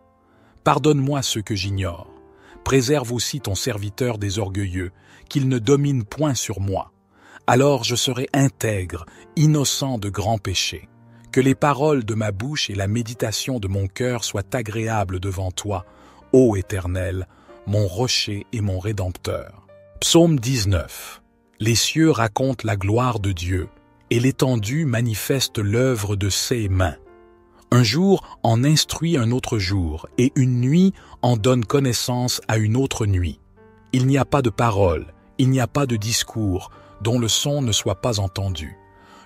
Pardonne-moi ce que j'ignore. Préserve aussi ton serviteur des orgueilleux, qu'il ne domine point sur moi. Alors je serai intègre, innocent de grands péchés. Que les paroles de ma bouche et la méditation de mon cœur soient agréables devant toi, ô Éternel, mon rocher et mon rédempteur. Psaume 19. Les cieux racontent la gloire de Dieu, et l'étendue manifeste l'œuvre de ses mains. Un jour en instruit un autre jour, et une nuit en donne connaissance à une autre nuit. Il n'y a pas de parole, il n'y a pas de discours, dont le son ne soit pas entendu.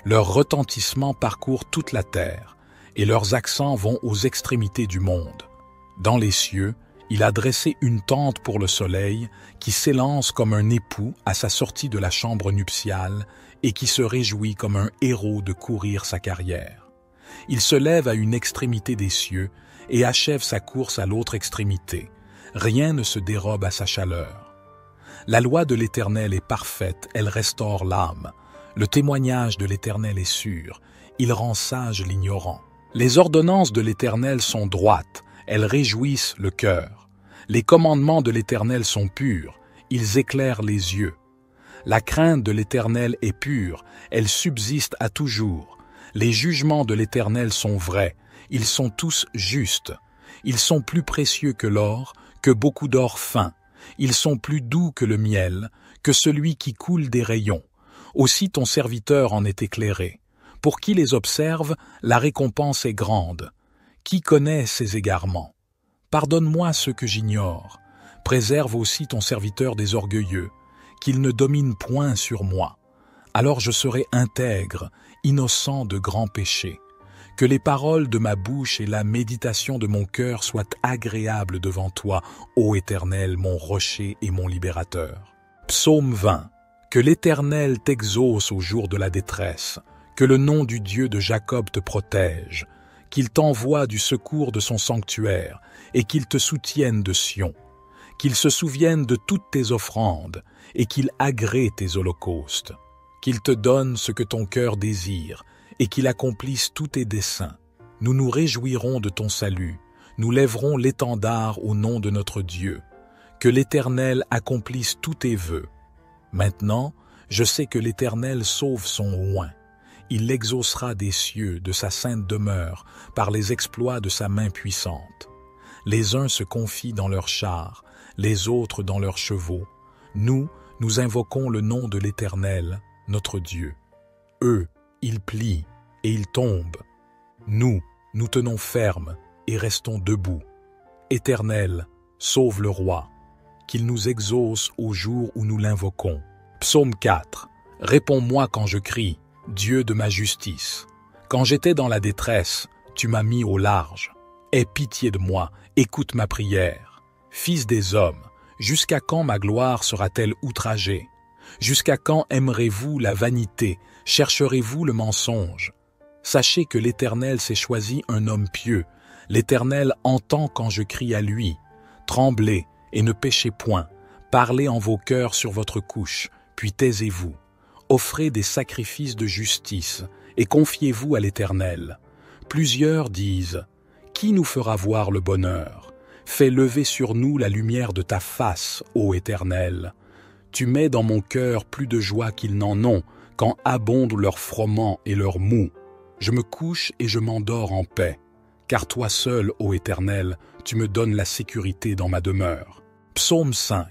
Leur retentissement parcourt toute la terre, et leurs accents vont aux extrémités du monde. Dans les cieux, il a dressé une tente pour le soleil, qui s'élance comme un époux à sa sortie de la chambre nuptiale, et qui se réjouit comme un héros de courir sa carrière. Il se lève à une extrémité des cieux et achève sa course à l'autre extrémité. Rien ne se dérobe à sa chaleur. La loi de l'Éternel est parfaite, elle restaure l'âme. Le témoignage de l'Éternel est sûr, il rend sage l'ignorant. Les ordonnances de l'Éternel sont droites, elles réjouissent le cœur. Les commandements de l'Éternel sont purs, ils éclairent les yeux. La crainte de l'Éternel est pure, elle subsiste à toujours. Les jugements de l'Éternel sont vrais, ils sont tous justes. Ils sont plus précieux que l'or, que beaucoup d'or fin. Ils sont plus doux que le miel, que celui qui coule des rayons. Aussi ton serviteur en est éclairé. Pour qui les observe, la récompense est grande. Qui connaît ses égarements? Pardonne-moi ce que j'ignore. Préserve aussi ton serviteur des orgueilleux, qu'il ne domine point sur moi. Alors je serai intègre, innocent de grands péchés. Que les paroles de ma bouche et la méditation de mon cœur soient agréables devant toi, ô Éternel, mon rocher et mon libérateur. Psaume 20. Que l'Éternel t'exauce au jour de la détresse, que le nom du Dieu de Jacob te protège, qu'il t'envoie du secours de son sanctuaire et qu'il te soutienne de Sion, qu'il se souvienne de toutes tes offrandes et qu'il agrée tes holocaustes, qu'il te donne ce que ton cœur désire et qu'il accomplisse tous tes desseins. Nous nous réjouirons de ton salut, nous lèverons l'étendard au nom de notre Dieu. Que l'Éternel accomplisse tous tes vœux. Maintenant, je sais que l'Éternel sauve son oint. Il l'exaucera des cieux, de sa sainte demeure, par les exploits de sa main puissante. Les uns se confient dans leurs chars, les autres dans leurs chevaux. Nous invoquons le nom de l'Éternel, notre Dieu. Eux, ils plient et ils tombent. Nous tenons ferme et restons debout. Éternel, sauve le roi, qu'il nous exauce au jour où nous l'invoquons. Psaume 4. Réponds-moi quand je crie, Dieu de ma justice. Quand j'étais dans la détresse, tu m'as mis au large. Aie pitié de moi, écoute ma prière. Fils des hommes, jusqu'à quand ma gloire sera-t-elle outragée? Jusqu'à quand aimerez-vous la vanité, Chercherez-vous le mensonge? Sachez que l'Éternel s'est choisi un homme pieux. L'Éternel entend quand je crie à lui. Tremblez et ne péchez point. Parlez en vos cœurs sur votre couche, puis taisez-vous. Offrez des sacrifices de justice et confiez-vous à l'Éternel. Plusieurs disent, « Qui nous fera voir le bonheur? Fais lever sur nous la lumière de ta face, ô Éternel. Tu mets dans mon cœur plus de joie qu'ils n'en ont, quand abondent leurs froment et leurs mous. Je me couche et je m'endors en paix. Car toi seul, ô Éternel, tu me donnes la sécurité dans ma demeure. » Psaume 5.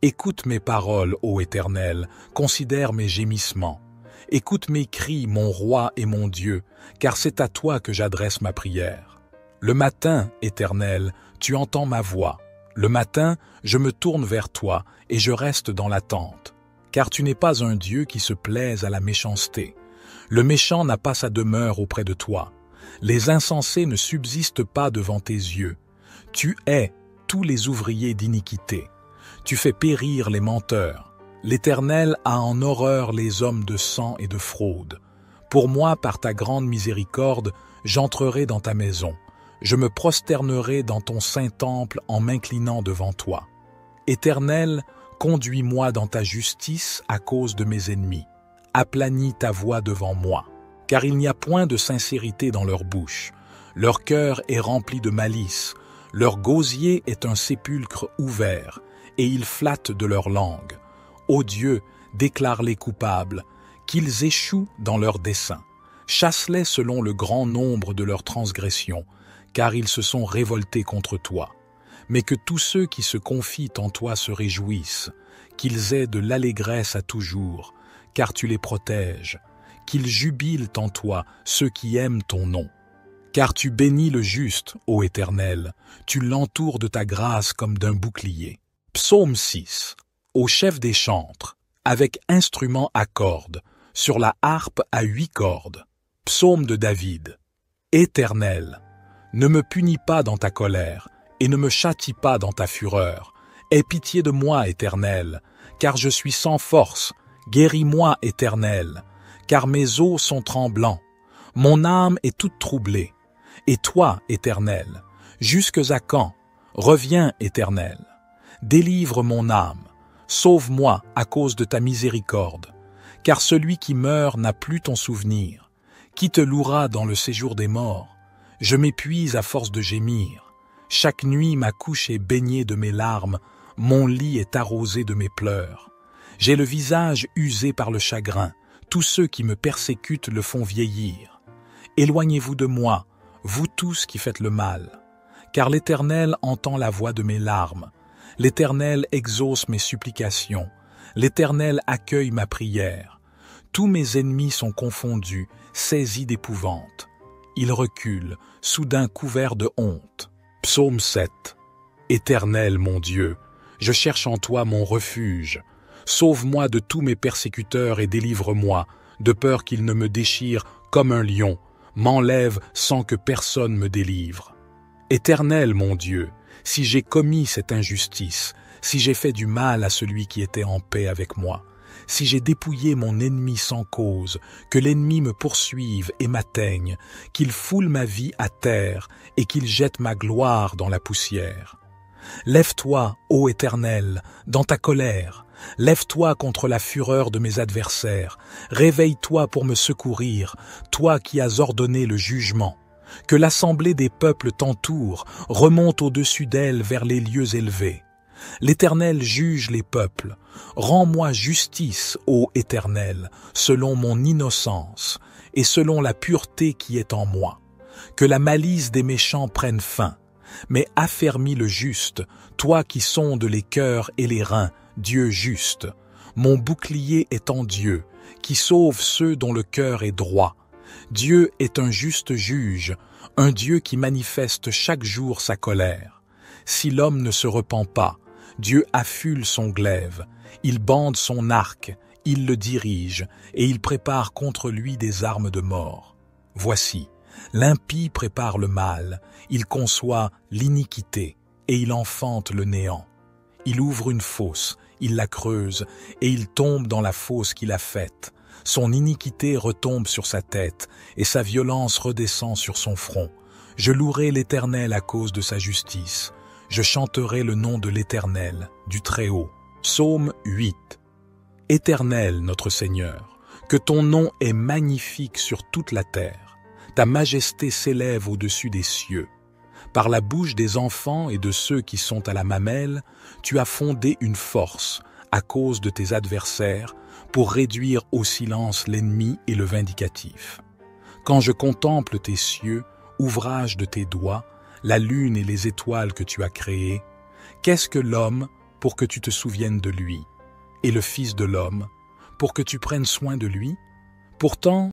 Écoute mes paroles, ô Éternel, considère mes gémissements. Écoute mes cris, mon roi et mon Dieu, car c'est à toi que j'adresse ma prière. Le matin, Éternel, tu entends ma voix. Le matin, je me tourne vers toi et je reste dans l'attente. Car tu n'es pas un Dieu qui se plaise à la méchanceté. Le méchant n'a pas sa demeure auprès de toi. Les insensés ne subsistent pas devant tes yeux. Tu hais tous les ouvriers d'iniquité. Tu fais périr les menteurs. L'Éternel a en horreur les hommes de sang et de fraude. Pour moi, par ta grande miséricorde, j'entrerai dans ta maison. Je me prosternerai dans ton saint temple en m'inclinant devant toi. Éternel, conduis-moi dans ta justice à cause de mes ennemis. Aplanis ta voix devant moi. Car il n'y a point de sincérité dans leur bouche. Leur cœur est rempli de malice. Leur gosier est un sépulcre ouvert, et ils flattent de leur langue. Ô Dieu, déclare-les coupables, qu'ils échouent dans leurs desseins. Chasse-les selon le grand nombre de leurs transgressions, car ils se sont révoltés contre toi. Mais que tous ceux qui se confient en toi se réjouissent, qu'ils aient de l'allégresse à toujours, car tu les protèges, qu'ils jubilent en toi ceux qui aiment ton nom. Car tu bénis le juste, ô Éternel, tu l'entoures de ta grâce comme d'un bouclier. Psaume 6. Au chef des chantres, avec instrument à cordes, sur la harpe à 8 cordes. Psaume de David. Éternel, ne me punis pas dans ta colère, et ne me châtie pas dans ta fureur. Aie pitié de moi, Éternel, car je suis sans force. Guéris-moi, Éternel, car mes os sont tremblants. Mon âme est toute troublée. Et toi, Éternel, jusques à quand? Reviens, Éternel. Délivre mon âme, sauve-moi à cause de ta miséricorde, car celui qui meurt n'a plus ton souvenir. Qui te louera dans le séjour des morts? Je m'épuise à force de gémir. Chaque nuit ma couche est baignée de mes larmes, mon lit est arrosé de mes pleurs. J'ai le visage usé par le chagrin, tous ceux qui me persécutent le font vieillir. Éloignez-vous de moi, vous tous qui faites le mal, car l'Éternel entend la voix de mes larmes. L'Éternel exauce mes supplications. L'Éternel accueille ma prière. Tous mes ennemis sont confondus, saisis d'épouvante. Ils reculent, soudain couverts de honte. Psaume 7. Éternel, mon Dieu, je cherche en toi mon refuge. Sauve-moi de tous mes persécuteurs et délivre-moi, de peur qu'ils ne me déchirent comme un lion, m'enlèvent sans que personne me délivre. Éternel, mon Dieu, si j'ai commis cette injustice, si j'ai fait du mal à celui qui était en paix avec moi, si j'ai dépouillé mon ennemi sans cause, que l'ennemi me poursuive et m'atteigne, qu'il foule ma vie à terre et qu'il jette ma gloire dans la poussière. Lève-toi, ô Éternel, dans ta colère, lève-toi contre la fureur de mes adversaires, réveille-toi pour me secourir, toi qui as ordonné le jugement. Que l'assemblée des peuples t'entoure, remonte au-dessus d'elle vers les lieux élevés. L'Éternel juge les peuples. Rends-moi justice, ô Éternel, selon mon innocence et selon la pureté qui est en moi. Que la malice des méchants prenne fin, mais affermis le juste, toi qui sondes les cœurs et les reins, Dieu juste. Mon bouclier est en Dieu, qui sauve ceux dont le cœur est droit. Dieu est un juste juge, un Dieu qui manifeste chaque jour sa colère. Si l'homme ne se repent pas, Dieu affule son glaive, il bande son arc, il le dirige, et il prépare contre lui des armes de mort. Voici, l'impie prépare le mal, il conçoit l'iniquité, et il enfante le néant. Il ouvre une fosse, il la creuse, et il tombe dans la fosse qu'il a faite. Son iniquité retombe sur sa tête, et sa violence redescend sur son front. Je louerai l'Éternel à cause de sa justice. Je chanterai le nom de l'Éternel, du Très-Haut. Psaume 8. Éternel, notre Seigneur, que ton nom est magnifique sur toute la terre. Ta majesté s'élève au-dessus des cieux. Par la bouche des enfants et de ceux qui sont à la mamelle, tu as fondé une force, à cause de tes adversaires, pour réduire au silence l'ennemi et le vindicatif. Quand je contemple tes cieux, ouvrage de tes doigts, la lune et les étoiles que tu as créées, qu'est-ce que l'homme pour que tu te souviennes de lui, et le Fils de l'homme pour que tu prennes soin de lui? Pourtant,